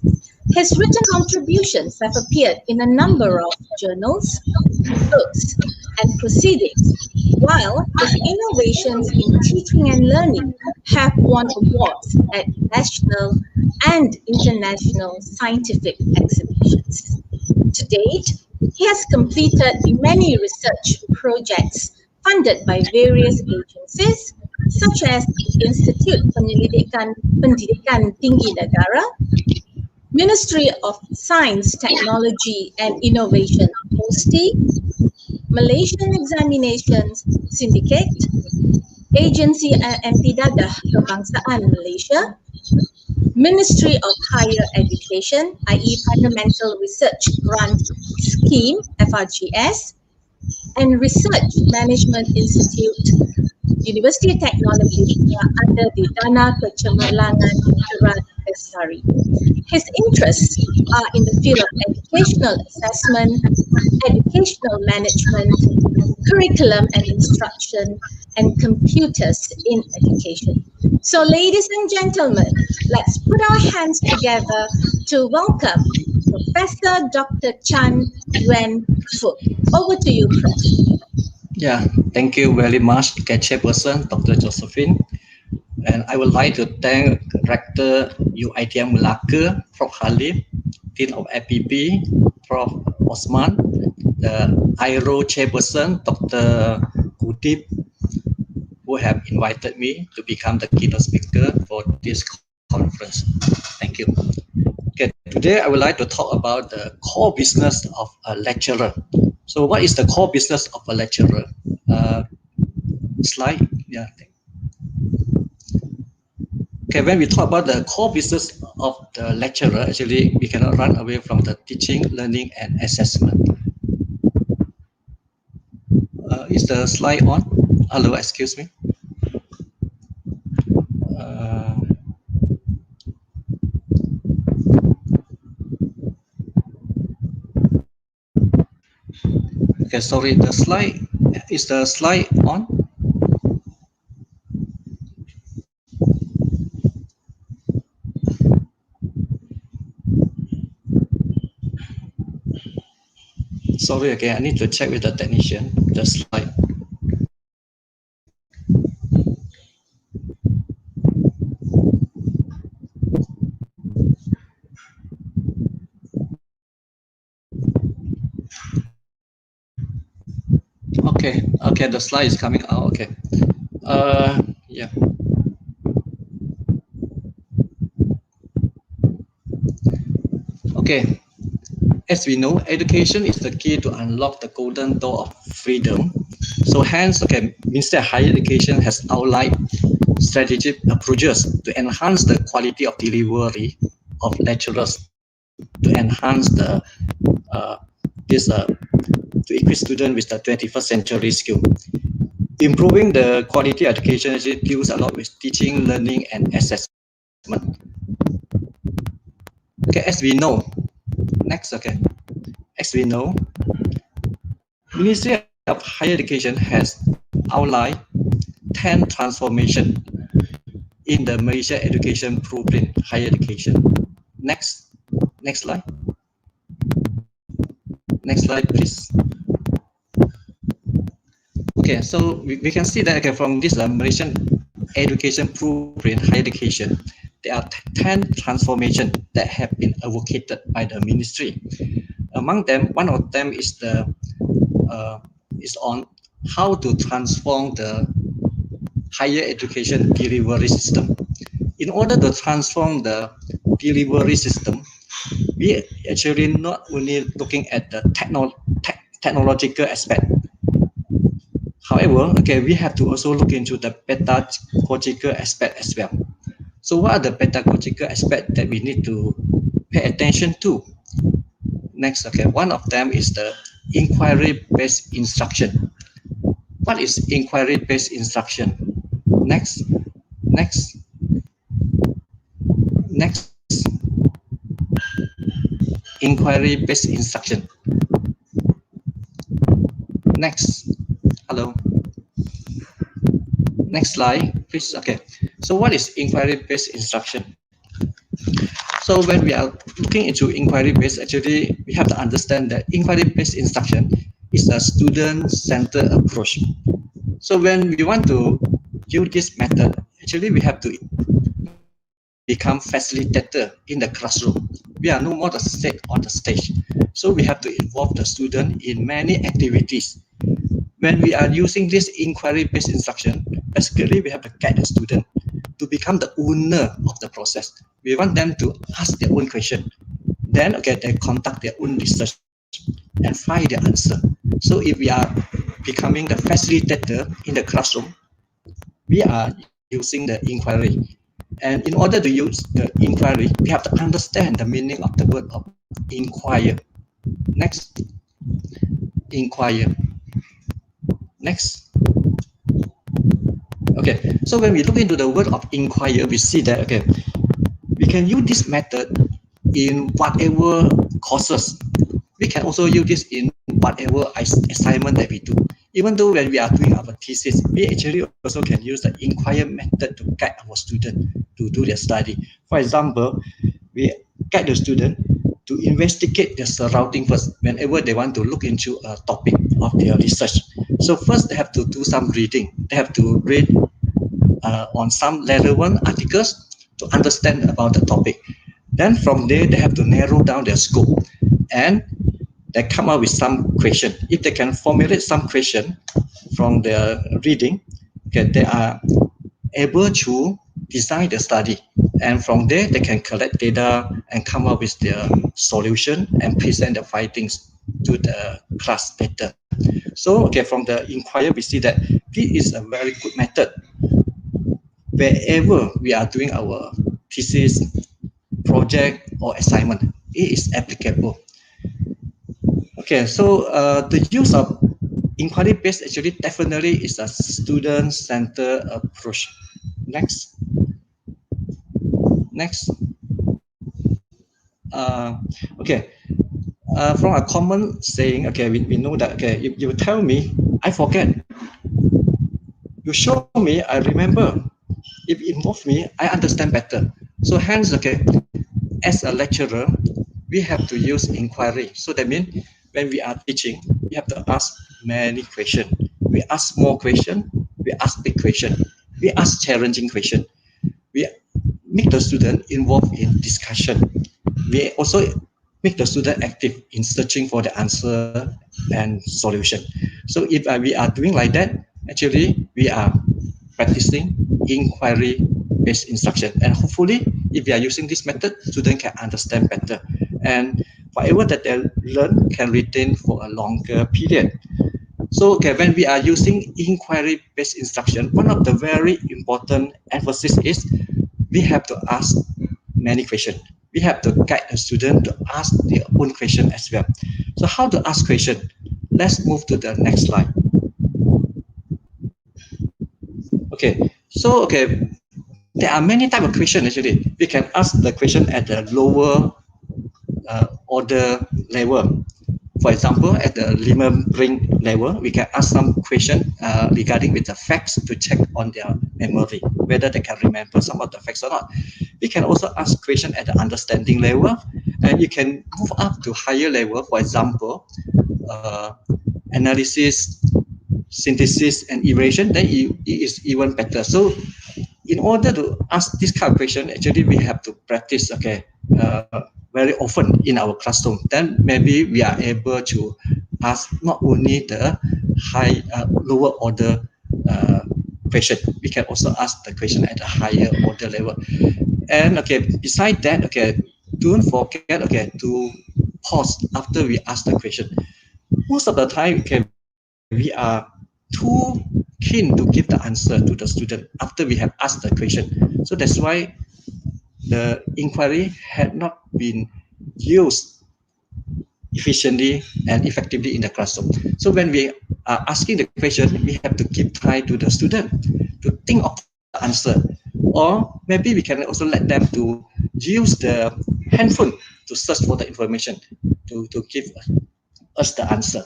His written contributions have appeared in a number of journals, books, and proceedings, while his innovations in teaching and learning have won awards at national and international scientific exhibitions. To date, he has completed many research projects funded by various agencies such as Institute Pendidikan Tinggi Negara, Ministry of Science, Technology and Innovation, ASST, Malaysian Examinations Syndicate, Agensi Empidadah Kebangsaan Malaysia, Ministry of Higher Education, i.e. Fundamental Research Grant Scheme, FRGS, and Research Management Institute, University of Technology under the Dana Kecemerlangan Kerat Bestari. His interests are in the field of educational assessment, educational management, curriculum and instruction, and computers in education. So ladies and gentlemen, let's put our hands together to welcome Professor Dr. Chan Yuan FOOK. Over to you, Prof. Yeah, thank you very much, Chairperson Dr. Josephine. And I would like to thank Rector UiTM Malacca, Prof. Halim, Dean of FPP, Prof. Osman, the IRO Chairperson, Dr. Kudip, who have invited me to become the keynote speaker for this conference. Thank you. Okay, today I would like to talk about the core business of a lecturer. So what is the core business of a lecturer? Slide, yeah. Okay, when we talk about the core business of the lecturer, actually we cannot run away from the teaching, learning, and assessment. Is the slide on? Hello, excuse me. Okay, sorry, the slide, is the slide on? Sorry, okay, I need to check with the technician the slide. Okay, the slide is coming out. Okay. Yeah. Okay. As we know, education is the key to unlock the golden door of freedom. So hence, okay, Ministry of Higher Education has outlined strategic approaches to enhance the quality of delivery of lecturers, to enhance the to equip students with the 21st century skill. Improving the quality of education actually deals a lot with teaching, learning, and assessment. Okay, as we know, next, okay, as we know, Ministry of Higher Education has outlined 10 transformation in the Malaysia education blueprint higher education. Next slide. Next slide, please. Okay, so we can see that, okay, from this Malaysian education blueprint higher education, there are 10 transformations that have been advocated by the ministry. Among them, one of them is on how to transform the higher education delivery system. In order to transform the delivery system, we actually not only looking at the technological aspect. However, okay, we have to also look into the pedagogical aspect as well. So what are the pedagogical aspects that we need to pay attention to? Next, okay, one of them is the inquiry-based instruction. What is inquiry-based instruction? Next. Inquiry-based instruction. Next. Hello. Next slide, please. Okay. So what is inquiry-based instruction? So when we are looking into inquiry-based, actually, we have to understand that inquiry-based instruction is a student-centered approach. So when we want to use this method, actually, we have to become facilitator in the classroom. We are no more the sit on the stage. So we have to involve the student in many activities. When we are using this inquiry-based instruction, basically we have to guide the student to become the owner of the process. We want them to ask their own question. Then, okay, they conduct their own research and find the answer. So if we are becoming the facilitator in the classroom, we are using the inquiry. And in order to use the inquiry, we have to understand the meaning of the word of inquire. Next. Inquire. Next. Okay, so when we look into the word of inquire, we see that, okay, we can use this method in whatever courses. We can also use this in whatever assignment that we do. Even though when we are doing our thesis, we actually also can use the inquire method to guide our student to do their study. For example, we guide the student to investigate their surrounding first whenever they want to look into a topic of their research. So first they have to do some reading. They have to read on some relevant articles to understand about the topic. Then from there, they have to narrow down their scope and they come up with some question. If they can formulate some question from their reading, okay, they are able to design the study. And from there, they can collect data and come up with their solution and present the findings to the class later. So, okay, from the inquiry, we see that this is a very good method. Wherever we are doing our thesis, project, or assignment, it is applicable. Okay, so the use of inquiry-based actually definitely is a student-centered approach. Next. Okay. From a common saying, okay, we know that, okay, if you tell me, I forget. You show me, I remember. If you involve me, I understand better. So hence, okay, as a lecturer, we have to use inquiry. So that means when we are teaching, we have to ask many questions. We ask small questions, we ask big questions, we ask challenging questions. We make the student involved in discussion. We also make the student active in searching for the answer and solution. So if we are doing like that, actually we are practicing inquiry-based instruction. And hopefully, if we are using this method, students can understand better. And whatever that they learn can retain for a longer period. So okay, when we are using inquiry-based instruction, one of the very important emphasis is we have to ask many questions. We have to guide the student to ask their own question as well. So how to ask question? Let's move to the next slide. Okay, so okay, there are many type of questions actually. We can ask the question at the lower order level. For example, at the remembering level, we can ask some question regarding with the facts to check on their memory, whether they can remember some of the facts or not. We can also ask question at the understanding level, and you can move up to higher level. For example, analysis, synthesis, and evaluation. Then it is even better. So, in order to ask this kind of question, actually we have to practice. Okay. Very often in our classroom, then maybe we are able to ask not only the lower order question, we can also ask the question at a higher order level. And okay, beside that, okay, don't forget, okay, to pause after we ask the question. Most of the time, okay, we are too keen to give the answer to the student after we have asked the question. So that's why the inquiry had not been used efficiently and effectively in the classroom. So when we are asking the question, we have to give time to the student to think of the answer. Or maybe we can also let them to use the handphone to search for the information to give us the answer.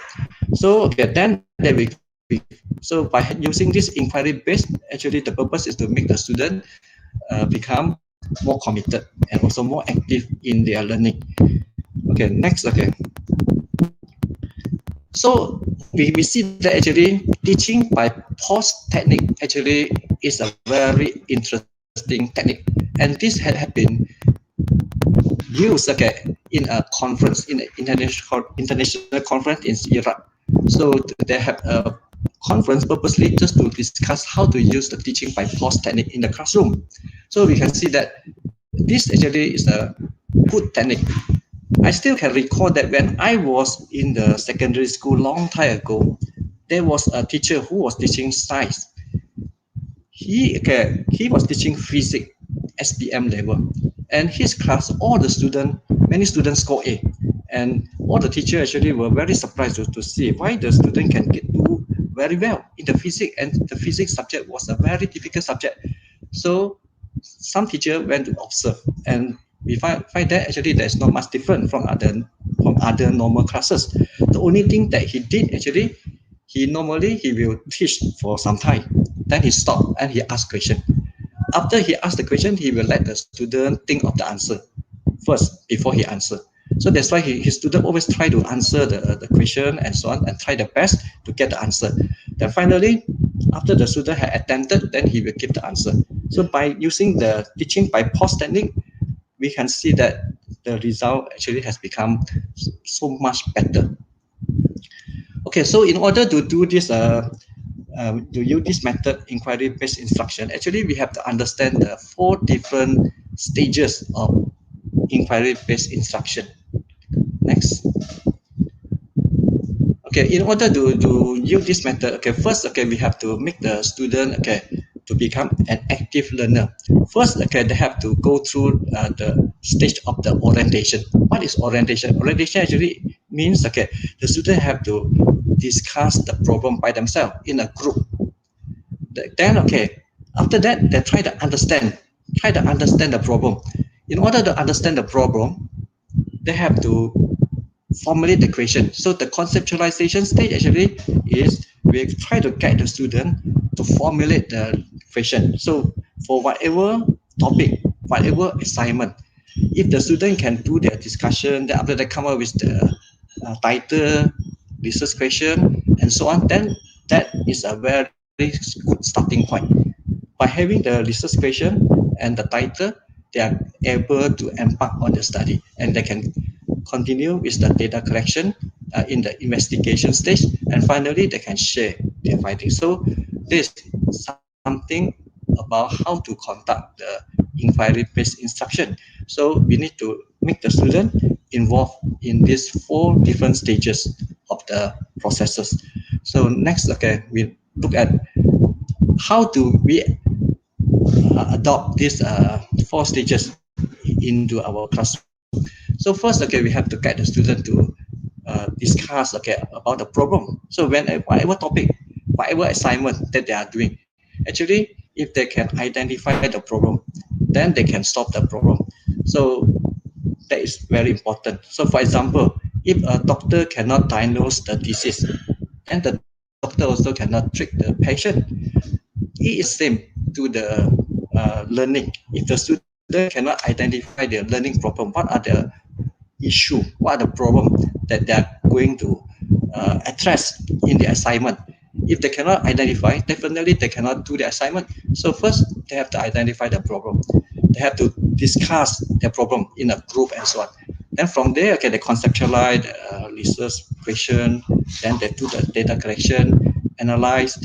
So okay, then there we so by using this inquiry based, actually the purpose is to make the student become more committed and also more active in their learning. Okay, next. Okay, so we see that actually teaching by pause technique actually is a very interesting technique, and this had been used, okay, in a conference, in an international conference in Iraq. So they have a conference purposely just to discuss how to use the teaching by pause technique in the classroom. So we can see that this actually is a good technique. I still can recall that when I was in the secondary school long time ago, there was a teacher who was teaching science. He was teaching physics, SPM level, and his class, many students score A, and all the teachers actually were very surprised to see why the student can do very well in the physics, and the physics subject was a very difficult subject. So some teacher went to observe, and we find that actually there's not much different from other normal classes. The only thing that he did actually, he will teach for some time, then he stop and he ask question. After he asked the question, he will let the student think of the answer first before he answer. So that's why his student always try to answer the question and so on, and try the best to get the answer. Then finally, after the student had attempted, then he will give the answer. So by using the teaching by pause technique, we can see that the result actually has become so much better. Okay, so in order to do this, to use this method, inquiry-based instruction, actually we have to understand the 4 different stages of inquiry-based instruction. Next. Okay, in order to use this method, okay, first, okay, we have to make the student, okay, to become an active learner. First, okay, they have to go through the stage of the orientation. What is orientation? Orientation actually means, okay, the student have to discuss the problem by themselves in a group. Then, okay, after that, they try to understand the problem. In order to understand the problem, they have to formulate the question. So the conceptualization stage actually is we try to guide the student to formulate the question. So for whatever topic, whatever assignment, if the student can do their discussion, then after they come up with the title, research question, and so on, then that is a very good starting point. By having the research question and the title, they are able to embark on the study, and they can continue with the data collection in the investigation stage, and finally they can share their findings. So this is something about how to conduct the inquiry-based instruction. So we need to make the student involved in these 4 different stages of the processes. So next, okay, we look at how do we adopt these 4 stages into our classroom. So first, okay, we have to get the student to discuss, okay, about the problem. So whatever topic, whatever assignment that they are doing, actually, if they can identify the problem, then they can solve the problem. So that is very important. So for example, if a doctor cannot diagnose the disease, and the doctor also cannot treat the patient, it is same to the learning. If the student cannot identify the learning problem, what are the issue, what are the problem that they are going to address in the assignment? If they cannot identify, definitely they cannot do the assignment. So first, they have to identify the problem. They have to discuss their problem in a group and so on. Then from there, okay, they conceptualize research question, then they do the data collection, analyze,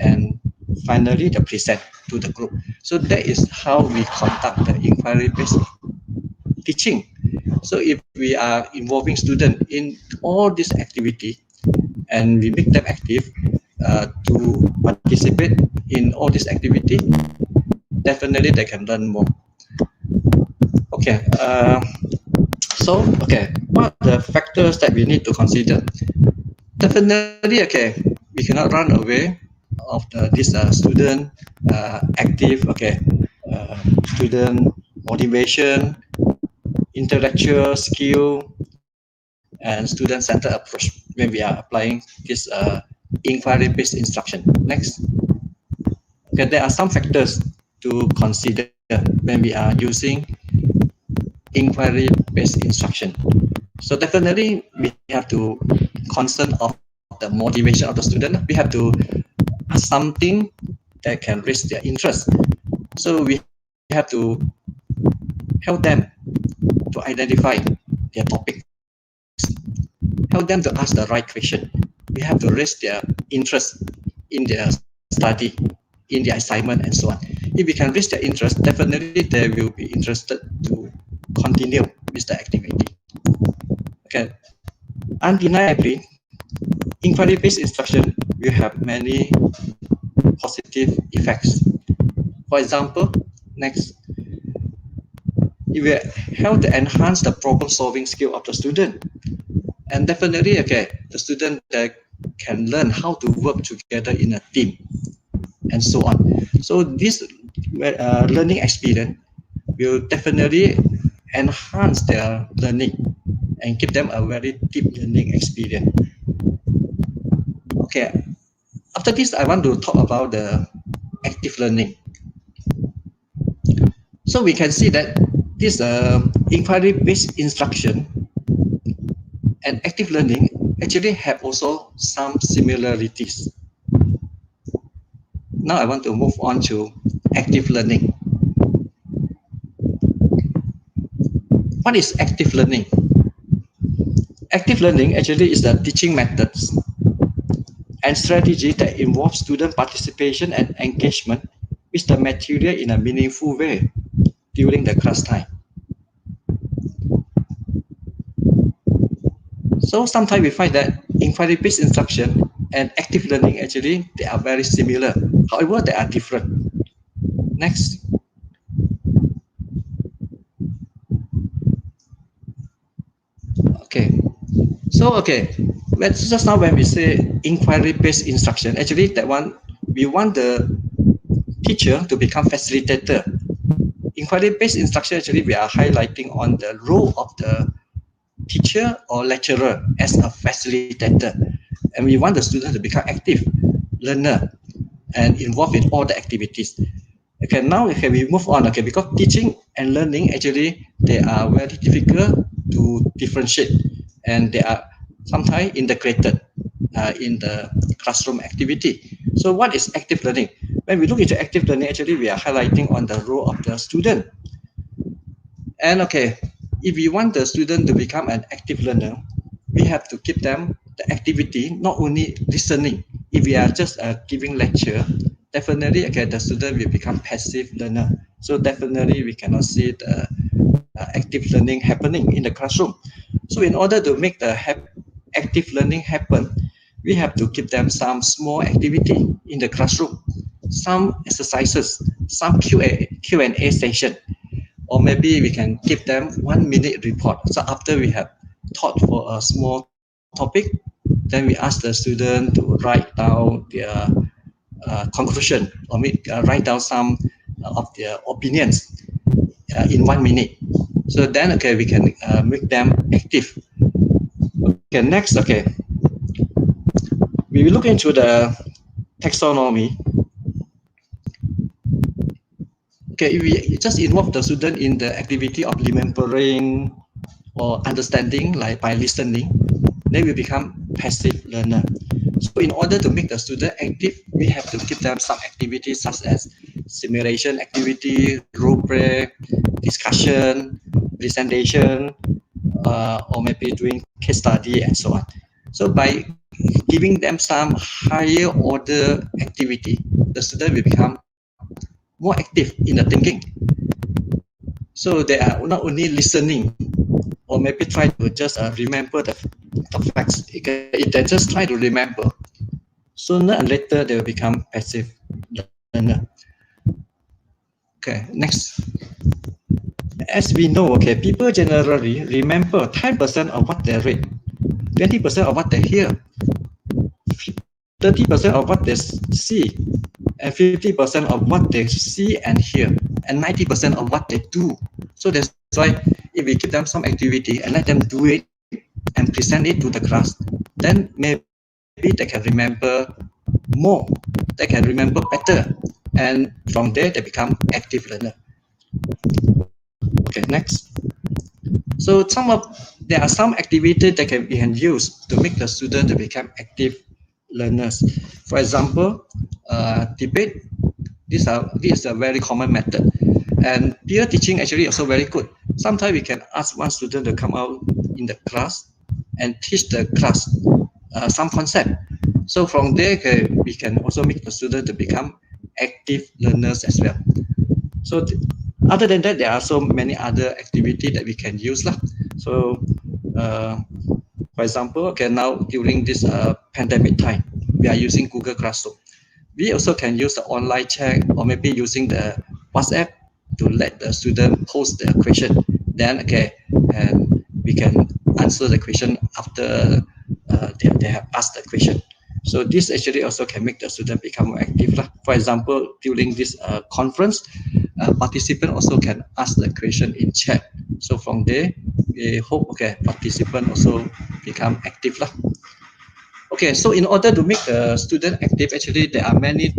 and finally they present to the group. So that is how we conduct the inquiry-based teaching. So if we are involving students in all this activity and we make them active to participate in all this activity, definitely they can learn more. Okay, okay, what are the factors that we need to consider? Definitely, okay, we cannot run away of this student active, okay, student motivation, intellectual skill, and student-centered approach when we are applying this inquiry-based instruction. Next. Okay, there are some factors to consider when we are using inquiry-based instruction. So definitely we have to concern of the motivation of the student. We have to ask something that can raise their interest. So we have to help them to identify their topics, help them to ask the right question. We have to raise their interest in their study, in their assignment, and so on. If we can raise their interest, definitely they will be interested to continue with the activity. Okay, undeniably, inquiry-based instruction will have many positive effects. For example, next, it will help to enhance the problem-solving skill of the student. And definitely, okay, the student can learn how to work together in a team, and so on. So this learning experience will definitely enhance their learning and give them a very deep learning experience. Okay, after this, I want to talk about the active learning. So we can see that this inquiry-based instruction and active learning actually have also some similarities. Now I want to move on to active learning. What is active learning? Active learning actually is the teaching methods and strategy that involve student participation and engagement with the material in a meaningful way during the class time. So sometimes we find that inquiry-based instruction and active learning actually they are very similar. However, they are different. Next. Okay. So okay, let's just now when we say inquiry-based instruction, actually that one we want the teacher to become facilitator. Inquiry-based instruction actually we are highlighting on the role of the teacher or lecturer as a facilitator, and we want the student to become active learner and involved in all the activities. Okay, now okay, we move on. Okay, because teaching and learning actually they are very difficult to differentiate, and they are sometimes integrated in the classroom activity. So what is active learning? When we look into active learning, actually we are highlighting on the role of the student. And okay, if we want the student to become an active learner, we have to give them the activity, not only listening. If we are just giving lecture, definitely okay, the student will become passive learner. So definitely we cannot see the active learning happening in the classroom. So in order to make the active learning happen, we have to give them some small activity in the classroom, some exercises, some Q&A session, or maybe we can give them 1 minute report. So after we have taught for a small topic, then we ask the student to write down their conclusion, or write down some of their opinions in 1 minute. So then, okay, we can make them active. Okay, next, okay, we will look into the taxonomy. Okay, if we just involve the student in the activity of remembering or understanding, like by listening, they will become passive learner. So in order to make the student active, we have to give them some activities such as simulation activity, role play, discussion, presentation, or maybe doing case study and so on. So by giving them some higher order activity, the student will become more active in the thinking. So they are not only listening, or maybe try to just remember the facts. If they just try to remember, sooner and later they will become passive learner. Okay, next. As we know, okay, people generally remember 10% of what they read, 20% of what they hear, 30% of what they see, and 50% of what they see and hear, and 90% of what they do. So that's why if we give them some activity and let them do it and present it to the class, then maybe they can remember more, they can remember better, and from there they become active learner. Okay, next. So there are some activities that we can use to make the student to become active learners. For example, debate. This is a very common method, and peer teaching actually also very good. Sometimes we can ask one student to come out in the class and teach the class some concept. So from there, we can also make the student to become active learners as well. So other than that, there are so many other activities that we can use lah. So for example, okay, now during this pandemic time, we are using Google Classroom. We also can use the online chat, or maybe using the WhatsApp to let the student post their question. Then okay, and we can answer the question after they have asked the question. So this actually also can make the student become more active lah. For example, during this conference, participant also can ask the question in chat. So from there, we hope okay, participant also become active lah. Okay, so in order to make the student active, actually there are many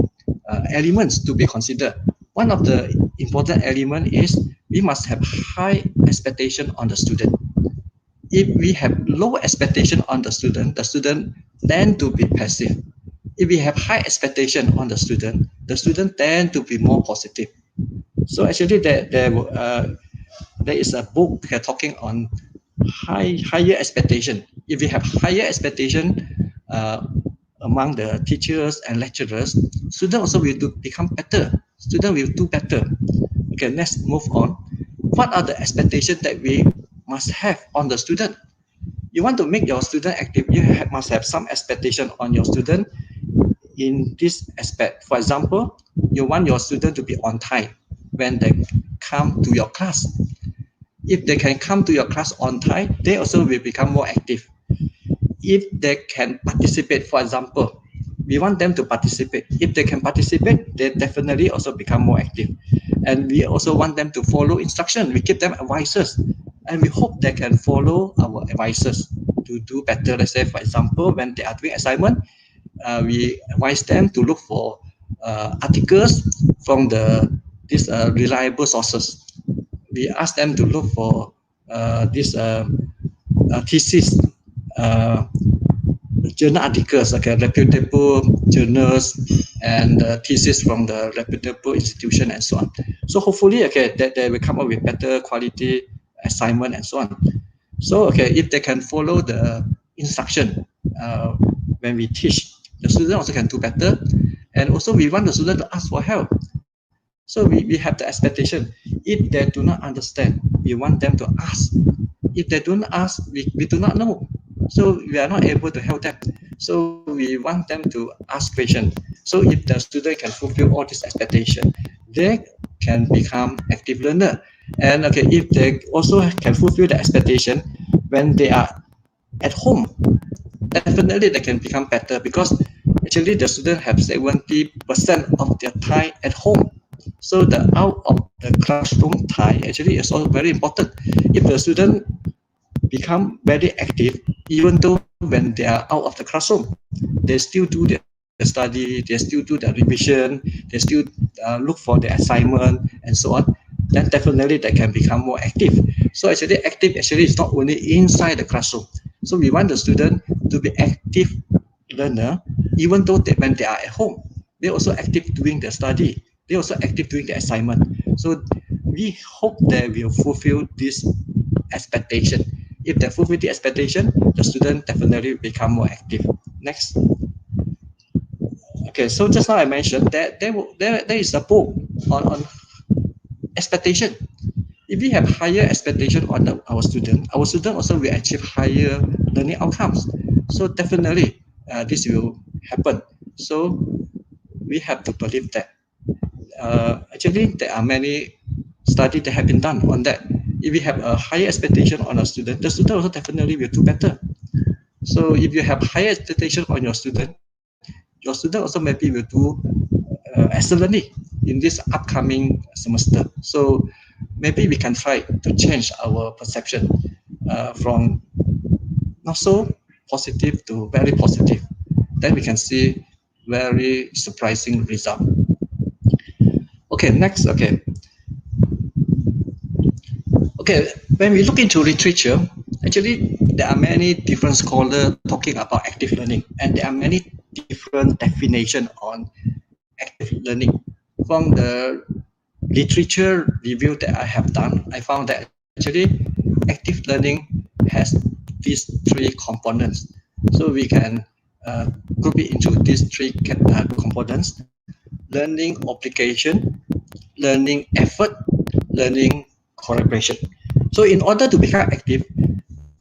elements to be considered. One of the important element is we must have high expectation on the student. If we have low expectation on the student tend to be passive. If we have high expectation on the student tend to be more positive. So actually there is a book talking on higher expectation. If we have higher expectation among the teachers and lecturers, students also will become better. Students will do better. Okay, let's move on. What are the expectations that we must have on the student? You want to make your student active, you must have some expectation on your student in this aspect. For example, you want your student to be on time when they come to your class. If they can come to your class on time, they also will become more active. If they can participate, for example, we want them to participate. If they can participate, they definitely also become more active. And we also want them to follow instruction. We give them advices, and we hope they can follow our advices to do better. Let's say, for example, when they are doing assignment, we advise them to look for articles from these reliable sources. We ask them to look for this thesis journal articles, okay, reputable journals and thesis from the reputable institution and so on. So hopefully, okay, that they will come up with better quality assignment and so on. So okay, if they can follow the instruction when we teach, the student also can do better. And also we want the student to ask for help. So we have the expectation. If they do not understand, we want them to ask. If they don't ask, we do not know. So we are not able to help them. So we want them to ask questions. So if the student can fulfill all this expectation, they can become active learner. And okay, if they also can fulfill the expectation when they are at home, definitely they can become better, because actually the student have 70% of their time at home. So the out of the classroom time actually is also very important. If the student become very active, even though when they are out of the classroom, they still do the study, they still do the revision, they still look for the assignment and so on, then definitely they can become more active. So actually active actually is not only inside the classroom. So we want the student to be active learner, even though when they are at home, they also active doing the study, they also active doing the assignment. So we hope they will fulfill this expectation. If they fulfill the expectation, the student definitely become more active. Next. Okay, so just now I mentioned that there is a book on expectation. If we have higher expectation on our student also will achieve higher learning outcomes. So definitely this will happen. So we have to believe that. Actually, there are many studies that have been done on that. If we have a higher expectation on a student, the student also definitely will do better. So if you have higher expectation on your student also maybe will do excellently in this upcoming semester. So maybe we can try to change our perception from not so positive to very positive. Then we can see very surprising result. Okay, next. Okay, when we look into literature, actually there are many different scholars talking about active learning, and there are many different definitions on active learning. From the literature review that I have done, I found that actually active learning has these three components. So we can group it into these three components: learning obligation, learning effort, learning collaboration. So in order to become active,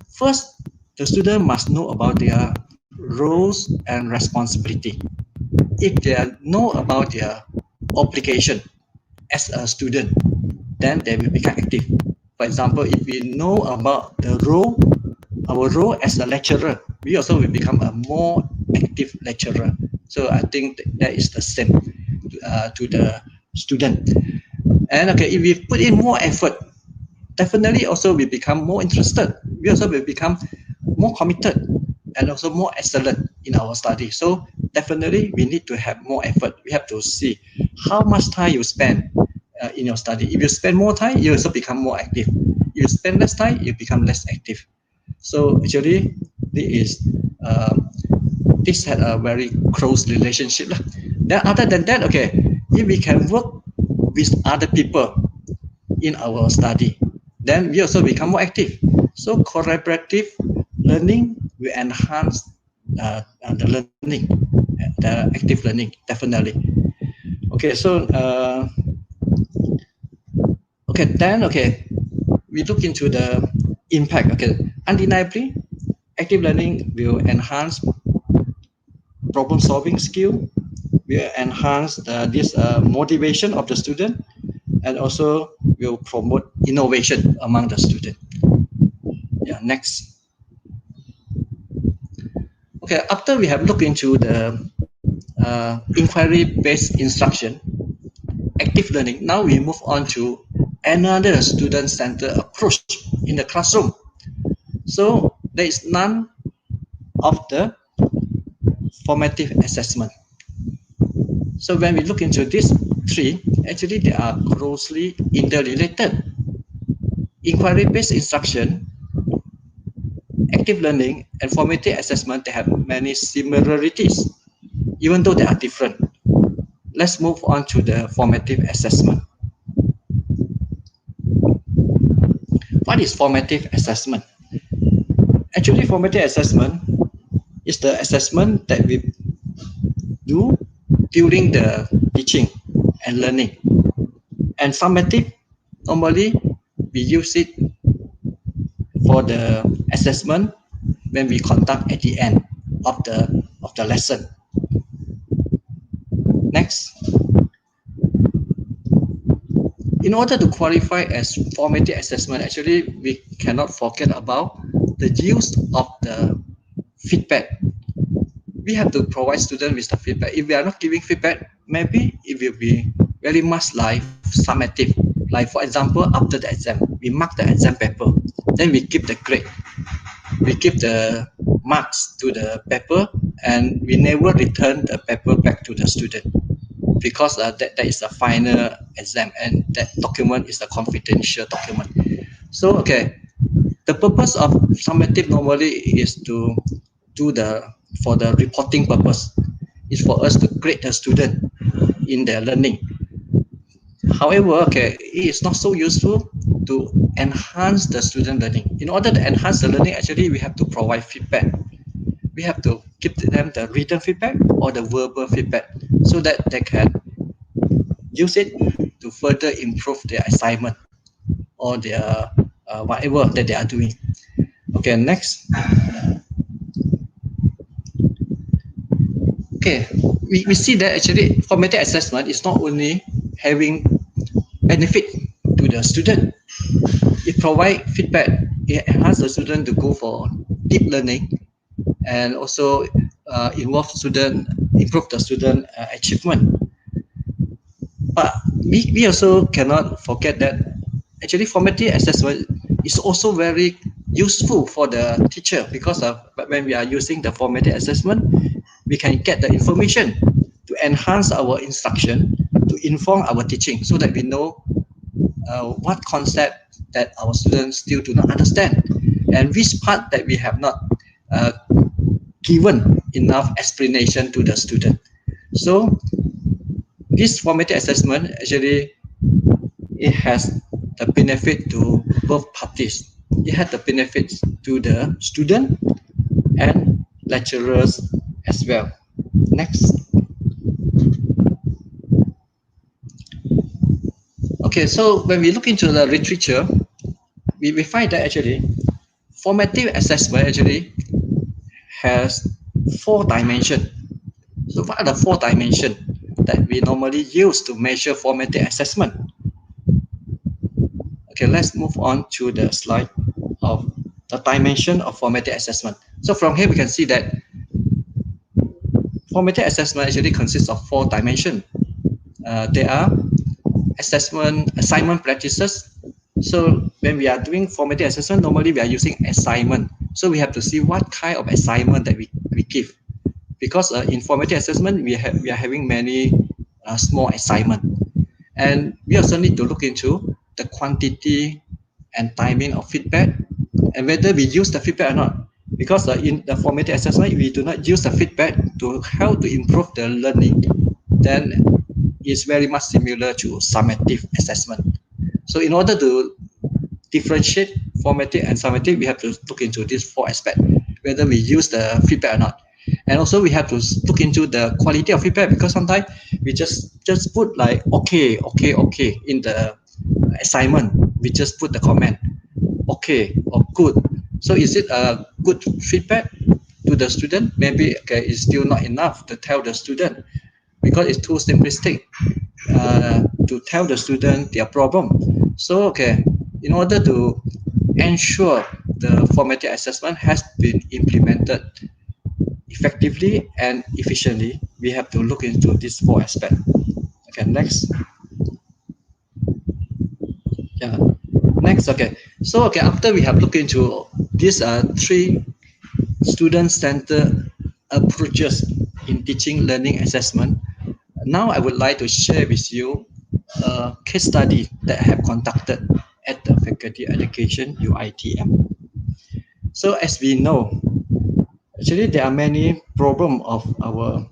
first the student must know about their roles and responsibility. If they know about their obligation as a student, then they will become active. For example, if we know about the role, our role as a lecturer, we also will become a more active lecturer. So I think that is the same to the student. And okay, if we put in more effort, definitely also we become more interested. We also will become more committed and also more excellent in our study. So definitely we need to have more effort. We have to see how much time you spend in your study. If you spend more time, you also become more active. If you spend less time, you become less active. So actually, this had a very close relationship. Then other than that, okay, if we can work with other people in our study, then we also become more active. So collaborative learning will enhance the learning, the active learning, definitely. Okay, so we look into the impact. Okay, undeniably, active learning will enhance problem-solving skill, will enhance this motivation of the student, and also will promote innovation among the student. Yeah, next. Okay, after we have looked into the inquiry-based instruction, active learning, now we move on to another student-centered approach in the classroom. So there is none of the formative assessment. So when we look into these three, actually they are closely interrelated. Inquiry-based instruction active learning and formative assessment, they have many similarities, even though they are different. Let's move on to the formative assessment. What is formative assessment? Actually, formative assessment is the assessment that we do during the teaching and learning. And summative, normally we use it for the assessment when we conduct at the end of the lesson. Next. In order to qualify as formative assessment, actually we cannot forget about the use of the feedback. We have to provide students with the feedback. If we are not giving feedback, maybe it will be very much like summative. Like for example, after the exam, we mark the exam paper, then we give the grade. We give the marks to the paper, and we never return the paper back to the student, because that is a final exam, and that document is a confidential document. So okay, the purpose of summative normally is to do for the reporting purpose. Is for us to grade the student in their learning. However, okay, it is not so useful to enhance the student learning. In order to enhance the learning, actually we have to provide feedback. We have to give them the written feedback or the verbal feedback, so that they can use it to further improve their assignment or their whatever that they are doing. Okay, next. Okay, we see that actually formative assessment is not only having benefit to the student, it provides feedback, it enhances the student to go for deep learning, and also improve the student achievement. But we also cannot forget that actually formative assessment is also very useful for the teacher, because when we are using the formative assessment, we can get the information to enhance our instruction, to inform our teaching, so that we know what concept that our students still do not understand, and which part that we have not given enough explanation to the student. So this formative assessment, actually it has the benefit to both parties. It has the benefits to the student and lecturers as well. Next. Okay, so when we look into the literature, we find that actually formative assessment actually has 4 dimensions. So what are the 4 dimensions that we normally use to measure formative assessment? Okay, let's move on to the slide of the dimension of formative assessment. So from here we can see that formative assessment actually consists of 4 dimensions. There are assignment practices. So when we are doing formative assessment, normally we are using assignment. So we have to see what kind of assignment that we give. Because in formative assessment, we are having many small assignments. And we also need to look into the quantity and timing of feedback, and whether we use the feedback or not. Because in the formative assessment, we do not use the feedback to help to improve the learning, then it's very much similar to summative assessment. So in order to differentiate formative and summative, we have to look into these 4 aspects, whether we use the feedback or not. And also we have to look into the quality of feedback, because sometimes we just put like okay in the assignment. We just put the comment okay or good. So is it a good feedback to the student? Maybe okay, it's still not enough to tell the student, because it's too simplistic to tell the student their problem. So okay, in order to ensure the formative assessment has been implemented effectively and efficiently, we have to look into these 4 aspects. Okay, next. Yeah, next. Okay, so okay, after we have looked into these 3 student-centered approaches in teaching, learning, assessment, now I would like to share with you a case study that I have conducted at the Faculty Education UiTM. So So as we know, actually there are many problems of our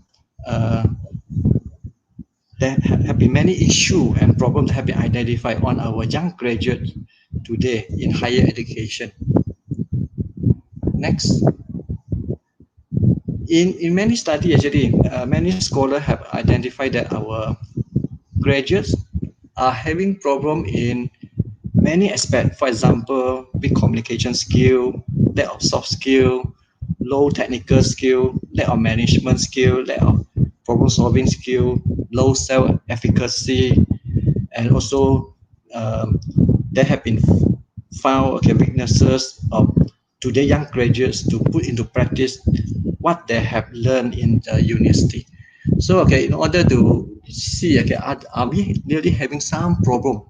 there have been many issues and problems that have been identified on our young graduates today in higher education. Next. In many studies, actually, many scholars have identified that our graduates are having problem in many aspects. For example, weak communication skill, lack of soft skill, low technical skill, lack of management skill, lack of problem solving skill, low self-efficacy, and also there have been found weaknesses of today young graduates to put into practice what they have learned in the university. So in order to see are we really having some problem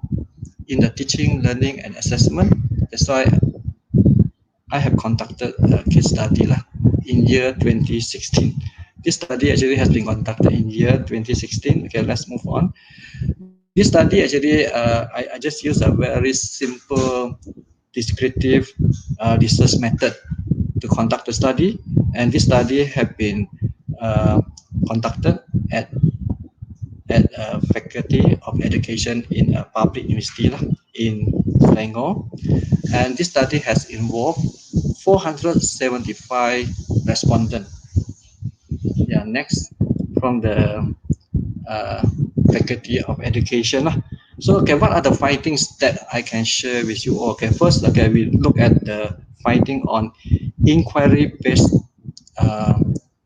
in the teaching, learning, and assessment? That's why I have conducted a case study in year 2016. This study actually has been conducted in year 2016. Let's move on. This study actually, I just use a very simple descriptive research method to conduct the study, and this study have been conducted at Faculty of Education in a public university in Selangor, and this study has involved 475 respondents. Yeah, next from the Faculty of Education. So what are the findings that I can share with you all? First we look at the finding on inquiry-based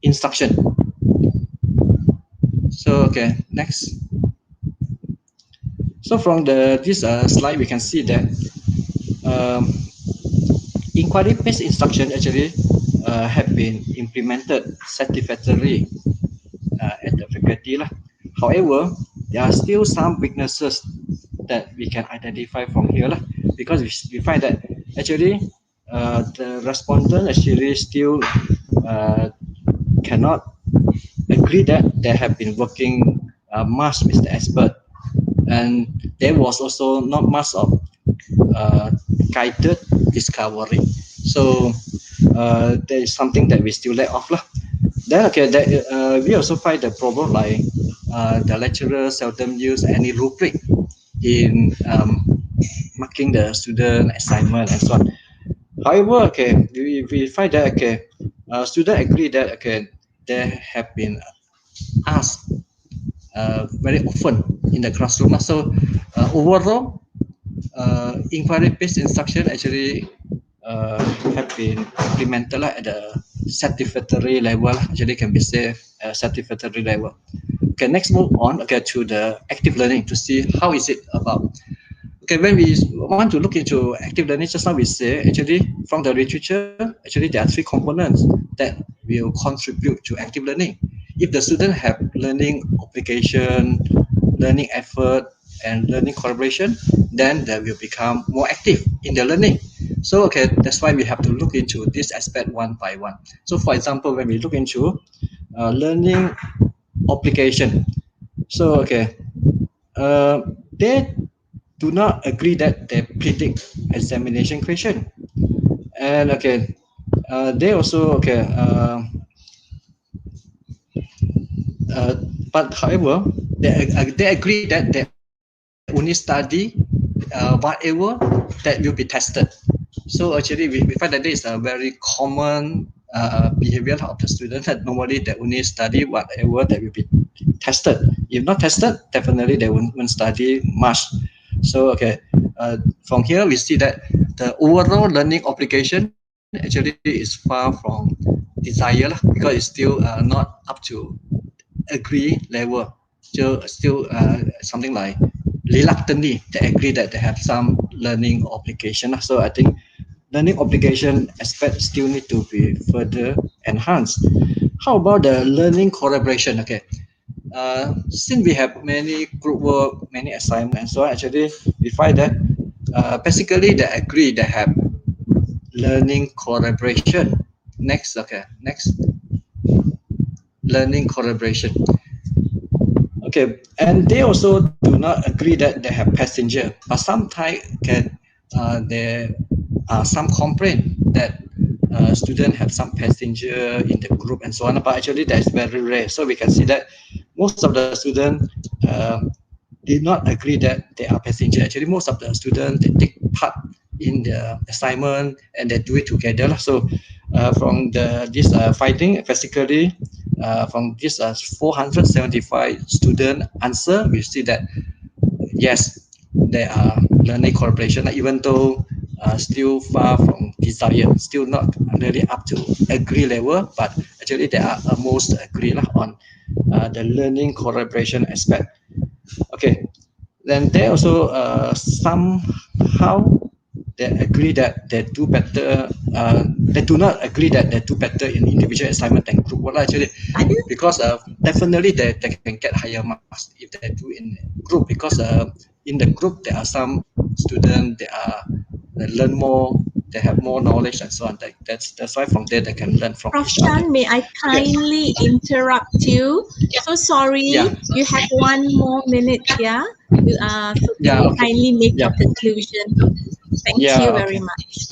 instruction. So next. So from this slide we can see that inquiry-based instruction actually have been implemented satisfactorily at the faculty. However, there are still some weaknesses that we can identify from here because we find that actually the respondent actually still cannot agree that they have been working much with the expert, and there was also not much of guided discovery. So there is something that we still lack of. Then we also find the problem like the lecturer seldom use any rubric in marking the student assignment and so on. However, we find that students agree that they have been asked very often in the classroom. So overall, inquiry-based instruction actually have been implemented at the satisfactory level. Actually, can be said satisfactory level. Next move on to the active learning to see how is it about. When we want to look into active learning, just now we say actually from the literature, actually there are three components that will contribute to active learning. If the student have learning obligation, learning effort, and learning collaboration, then they will become more active in their learning. So that's why we have to look into this aspect one by one. So for example, when we look into learning obligation, so they do not agree that they predict examination question, and they also but however they agree that they only study whatever that will be tested. So actually we find that this is a very common behavior of the student, that normally they only study whatever that will be tested. If not tested, definitely they won't study much. So from here we see that the overall learning obligation actually is far from desire, because it's still not up to agree level. Still something like reluctantly they agree that they have some learning obligation. So I think learning obligation aspect still need to be further enhanced. How about the learning collaboration? Since we have many group work, many assignments, so actually we find that basically they agree they have learning collaboration. Next, next, learning collaboration. And they also do not agree that they have passenger, but sometimes there are some complaint that student have some passenger in the group and so on, but actually that's very rare. So we can see that most of the students did not agree that they are passenger. Actually, most of the students, they take part in the assignment and they do it together. So from this finding, basically from this 475 student answer, we see that yes, there are learning collaboration, even though still far from desired, still not really up to agree level, but actually they are almost agree on the learning collaboration aspect. Okay, then they also somehow they agree that they do better. They do not agree that they do better in individual assignment than group work. Actually, because definitely they can get higher marks if they do in group, because in the group there are some students they learn more, they have more knowledge and so on. That's why from there they can learn from Prof. each other. Shan, may I kindly interrupt you? So sorry, Yeah. you have 1 more minute, yeah? So can Yeah, you okay. kindly make Yeah. your conclusion? Thank Yeah, you okay. very much.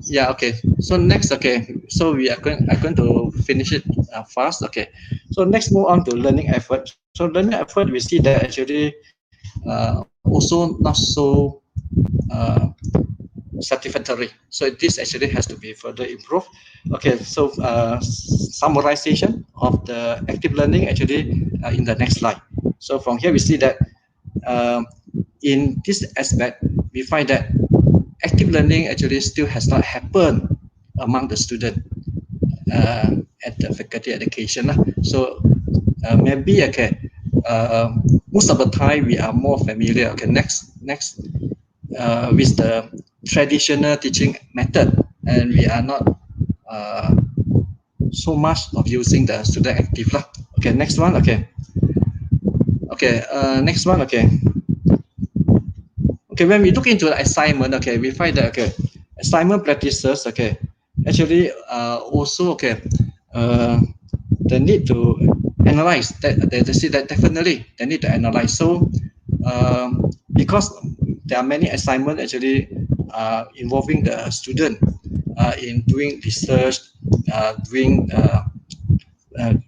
Yeah, okay. So next, okay. So we are going to finish it fast. Okay. So next, move on to learning effort. So learning effort, we see that actually also not so uh, satisfactory. So this actually has to be further improved. Okay. So summarization of the active learning actually in the next slide. So from here we see that in this aspect we find that active learning actually still has not happened among the student at the faculty education. So maybe okay, most of the time we are more familiar. Okay, next with the traditional teaching method, and we are not so much of using the student active lah. Okay, next one. Okay, next one. Okay. Okay, when we look into the assignment, okay, we find that okay, assignment practices, okay, actually also okay, they need to analyze that. They see that definitely they need to analyze. So because there are many assignments actually involving the student in doing research, doing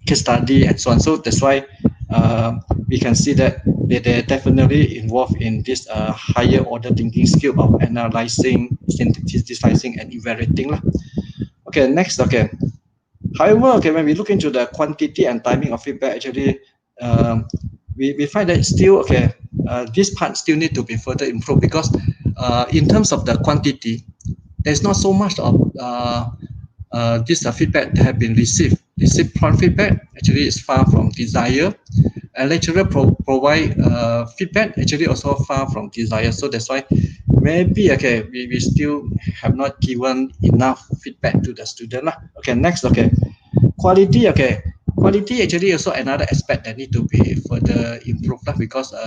case study and so on. So that's why we can see that they're definitely involved in this higher order thinking skill of analyzing, synthesizing, and evaluating. Okay, next. Okay. However, okay, when we look into the quantity and timing of feedback, actually, we find that still okay. This part still need to be further improved, because in terms of the quantity, there's not so much of this feedback that have been received. Received prompt feedback actually is far from desire, and lecturer provide feedback actually also far from desire. So that's why maybe okay, we still have not given enough feedback to the student lah. Okay, next. Okay, quality. Okay, quality actually also another aspect that need to be further improved lah, because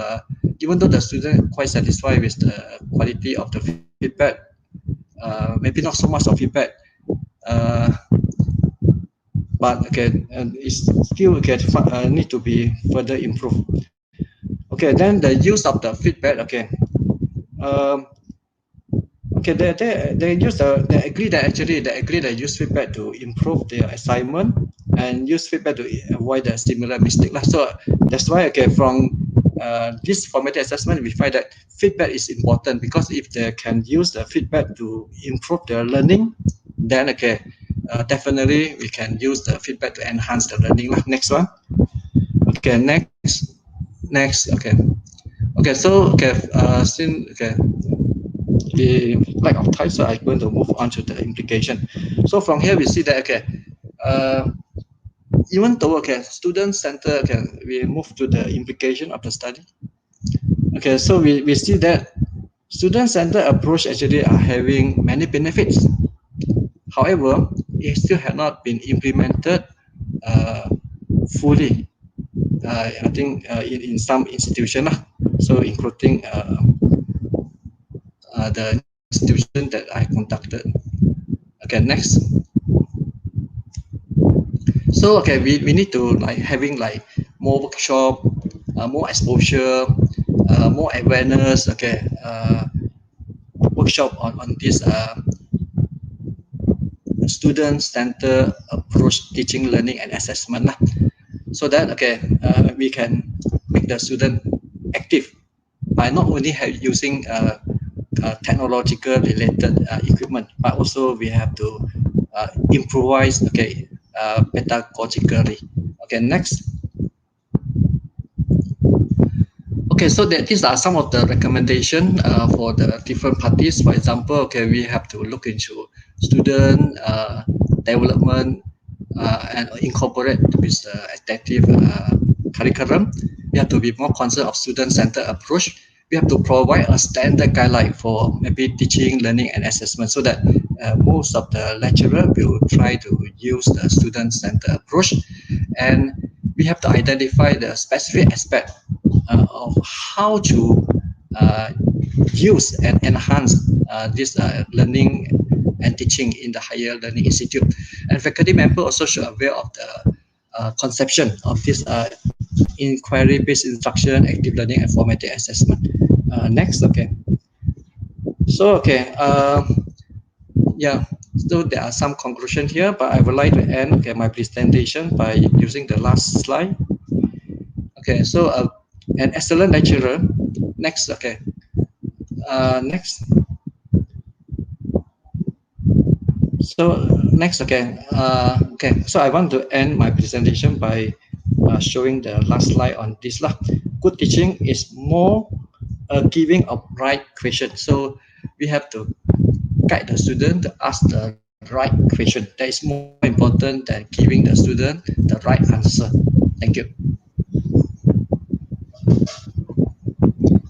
even though the student quite satisfied with the quality of the feedback, maybe not so much of feedback, but okay, it's still okay, need to be further improved. Okay, then the use of the feedback. Okay, okay, they agree that actually they agree that use feedback to improve their assignment and use feedback to avoid the similar mistake. So that's why okay, from this formative assessment we find that feedback is important, because if they can use the feedback to improve their learning, then okay, definitely we can use the feedback to enhance the learning. Next one. Okay, next. Okay, so okay, since okay, the lack of time, so I'm going to move on to the implication. So from here we see that okay, even though okay, student center, okay, we move to the implication of the study. Okay, so we see that student center approach actually are having many benefits. However, it still have not been implemented fully. I think in some institution, so including the institution that I conducted. Okay, next. So okay, we need to like having like more workshop, more exposure, more awareness. Okay, workshop on this student-centered approach teaching, learning, and assessment lah. So that we can make the student active by not only using technological related equipment, but also we have to improvise pedagogically. Okay, next. Okay, so these are some of the recommendations for the different parties. For example, we have to look into student development and incorporate with the adaptive curriculum. We have to be more concerned of student-centered approach. We have to provide a standard guideline for maybe teaching, learning, and assessment, so that most of the lecturer will try to use the student-centered approach. And we have to identify the specific aspect of how to use and enhance this learning and teaching in the higher learning institute. And faculty member also should be aware of the conception of this inquiry-based instruction, active learning, and formative assessment. Next, So, so there are some conclusion here, but I would like to end my presentation by using the last slide. So an excellent lecturer. Next, next. So next, so I want to end my presentation by showing the last slide on this lah. Good teaching is more giving of right question. So we have to guide the student to ask the right question. That is more important than giving the student the right answer. Thank you.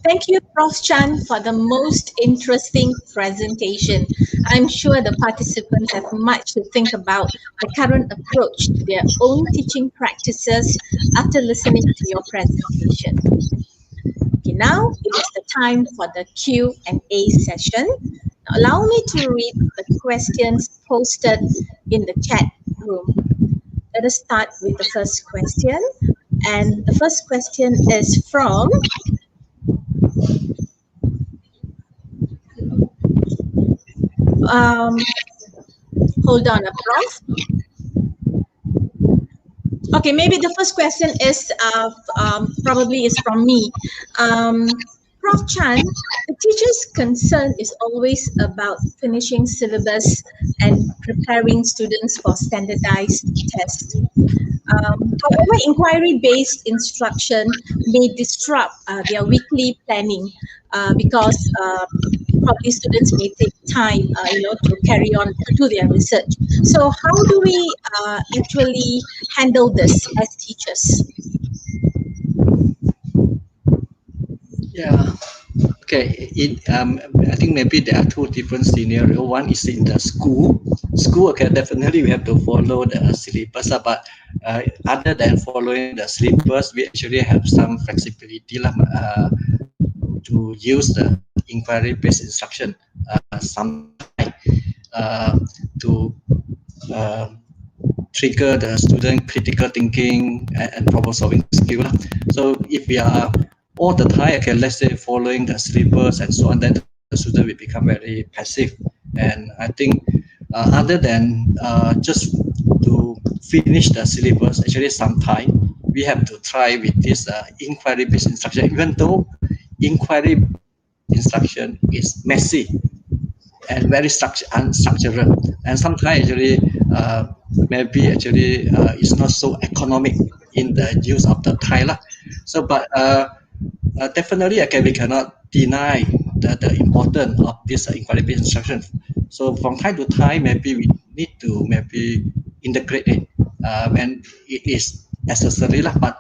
Thank you, Prof. Chan, for the most interesting presentation. I'm sure the participants have much to think about the current approach to their own teaching practices after listening to your presentation. Okay, now it is the time for the Q&A session. Now, allow me to read the questions posted in the chat room. Let us start with the first question. And the first question is from hold on, Prof. Okay, maybe the first question is probably is from me. Prof. Chan, the teacher's concern is always about finishing syllabus and preparing students for standardized tests. However, inquiry-based instruction may disrupt their weekly planning because probably students may take time, to carry on to do their research. So, how do we actually handle this as teachers? Yeah. Okay. I think maybe there are two different scenarios. One is in the school. Definitely we have to follow the syllabus, but other than following the syllabus, we actually have some flexibility to use the inquiry-based instruction sometimes to trigger the student critical thinking and problem-solving skill. So if we are all the time, let's say following the syllabus and so on, then the student will become very passive. And I think other than just to finish the syllabus, actually sometimes we have to try with this inquiry-based instruction, even though inquiry instruction is messy and very unstructured, and sometimes actually maybe actually it's not so economic in the use of the time. So, but definitely, we cannot deny the importance of this inquiry-based instruction. So from time to time, maybe we need to integrate it when it is necessary, but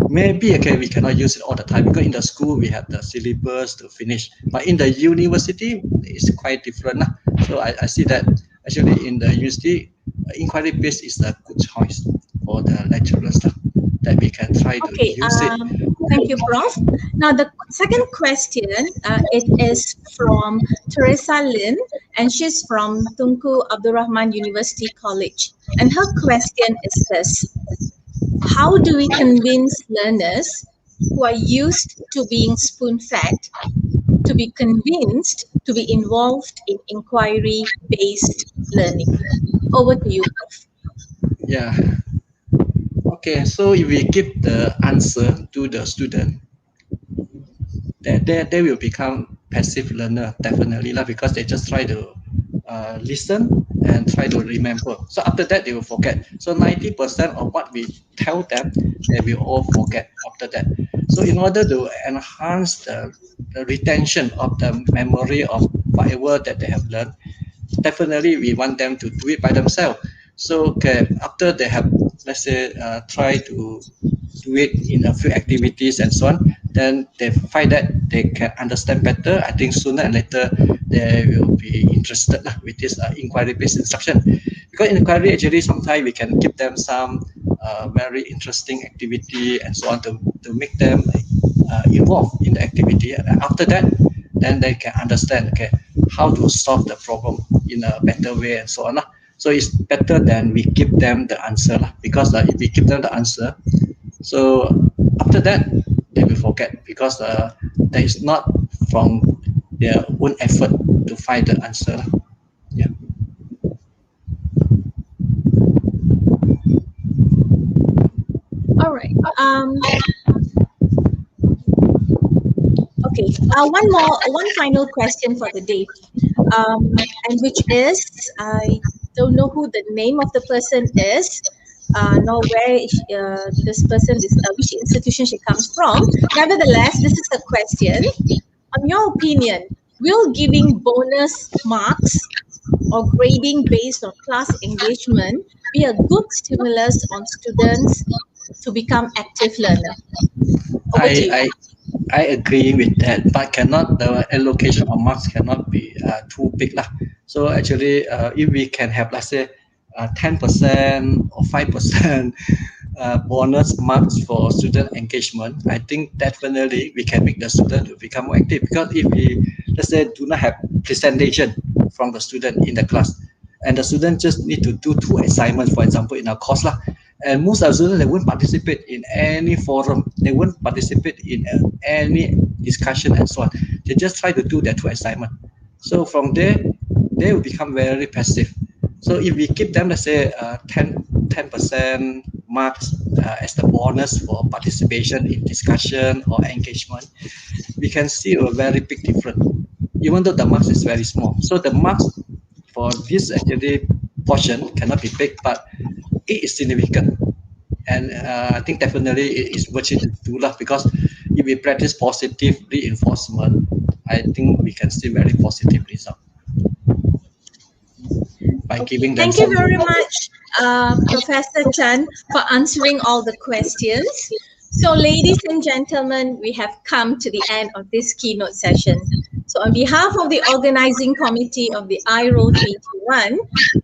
maybe we cannot use it all the time, because in the school we have the syllabus to finish, but in the university it's quite different. So I see that actually in the university, inquiry-based is a good choice for the lecturers that we can try to use it. Thank you, Prof. Now the second question, it is from Teresa Lin, and she's from Tunku Abdul Rahman University College. And her question is this: how do we convince learners who are used to being spoon-fed to be convinced to be involved in inquiry-based learning. Over to you, Prof. Yeah. Okay. So if we give the answer to the student, they will become passive learner definitely lah, because they just try to listen and try to remember. So after that they will forget. So 90% of what we tell them, they will all forget after that. So in order to enhance the retention of the memory of whatever that they have learned, definitely we want them to do it by themselves. So okay, after they have, let's say, try to do it in a few activities and so on, then they find that they can understand better. I think sooner or later they will be interested with this inquiry-based instruction. Because in inquiry, actually, sometimes we can give them some very interesting activity and so on to make them involved in the activity. And after that, then they can understand, okay, how to solve the problem in a better way and so on. So it's better than we give them the answer, because if we give them the answer, so after that they will forget, because that is not from their own effort to find the answer. Yeah. All right. Okay. One final question for the day, and which is, I don't know who the name of the person is, nor where this person is, which institution she comes from. Nevertheless, this is the question. On your opinion, will giving bonus marks or grading based on class engagement be a good stimulus on students to become active learner? Over to you. I agree with that, but cannot, the allocation of marks cannot be too big lah. So actually, if we can have, let's say, 10% or 5% bonus marks for student engagement, I think definitely we can make the student to become more active. Because if we, let's say, do not have presentation from the student in the class, and the student just need to do 2 assignments, for example, in a course lah, and most of the students, they won't participate in any forum, they won't participate in any discussion and so on. They just try to do their 2 assignments. So from there, they will become very passive. So if we give them, let's say, 10% marks as the bonus for participation in discussion or engagement, we can see a very big difference, even though the marks is very small. So the marks for this actually portion cannot be big, but it is significant. And I think definitely it is worth it to do lah, because if we practice positive reinforcement, I think we can see very positive result by giving them. Thank you very much, Professor Chan, for answering all the questions. So, ladies and gentlemen, we have come to the end of this keynote session. So, on behalf of the organizing committee of the IRO 21,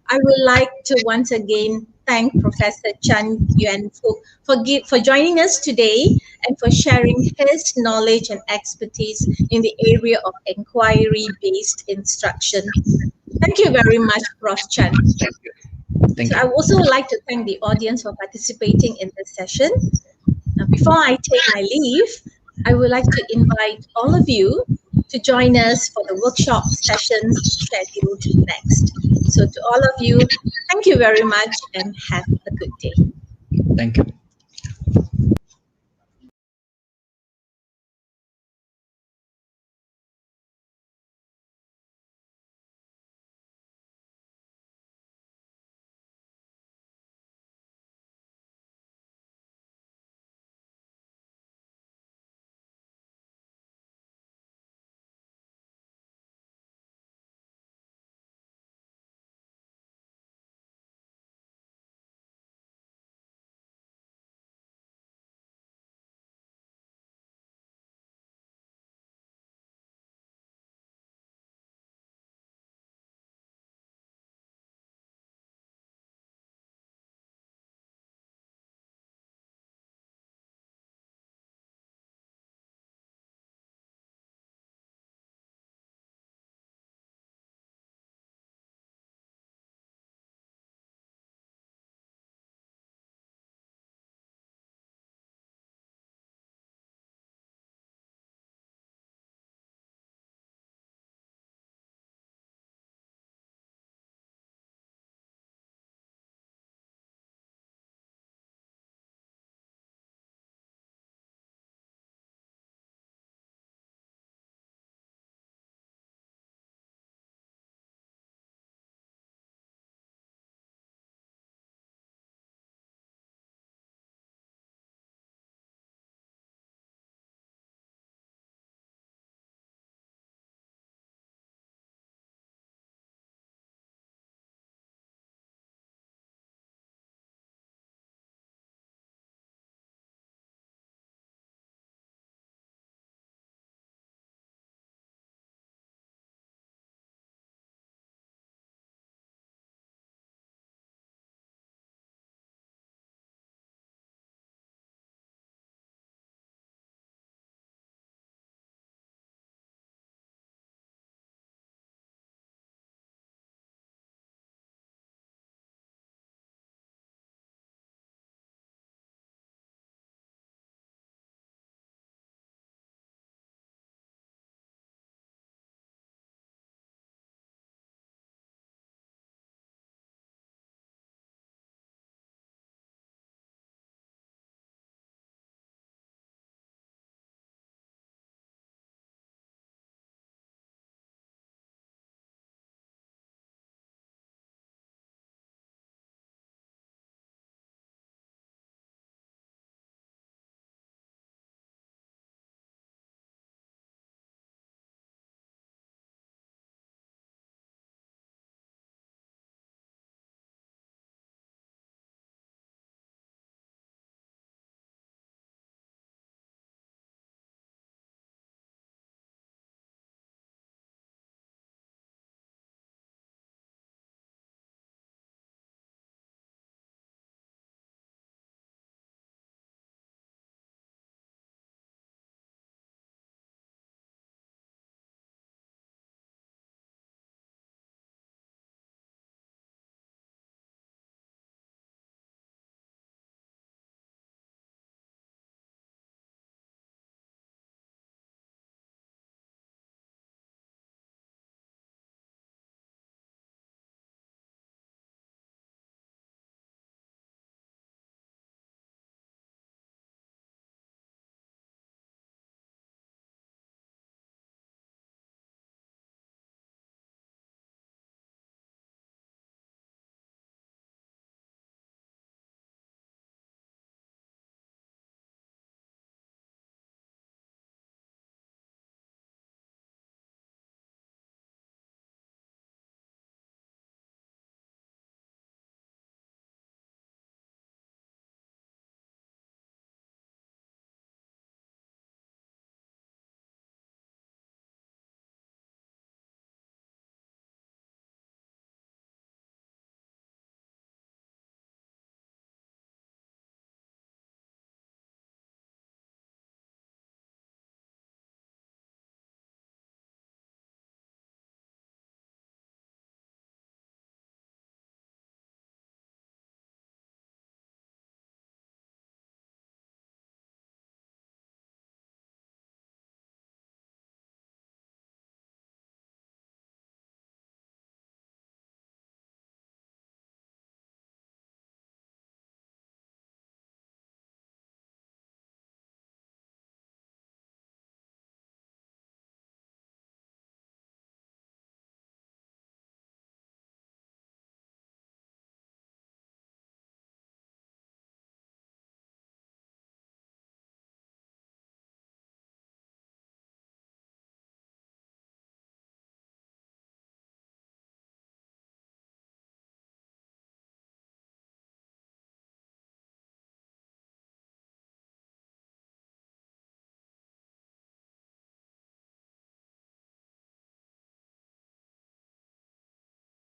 I would like to once again thank Professor Chan Yuan FOOK for joining us today and for sharing his knowledge and expertise in the area of inquiry-based instruction. Thank you very much, Prof. Chan. Thank you. Thank So you. I would also like to thank the audience for participating in this session. Now, before I take my leave, I would like to invite all of you to join us for the workshop sessions scheduled next. So to all of you, thank you very much and have a good day. Thank you.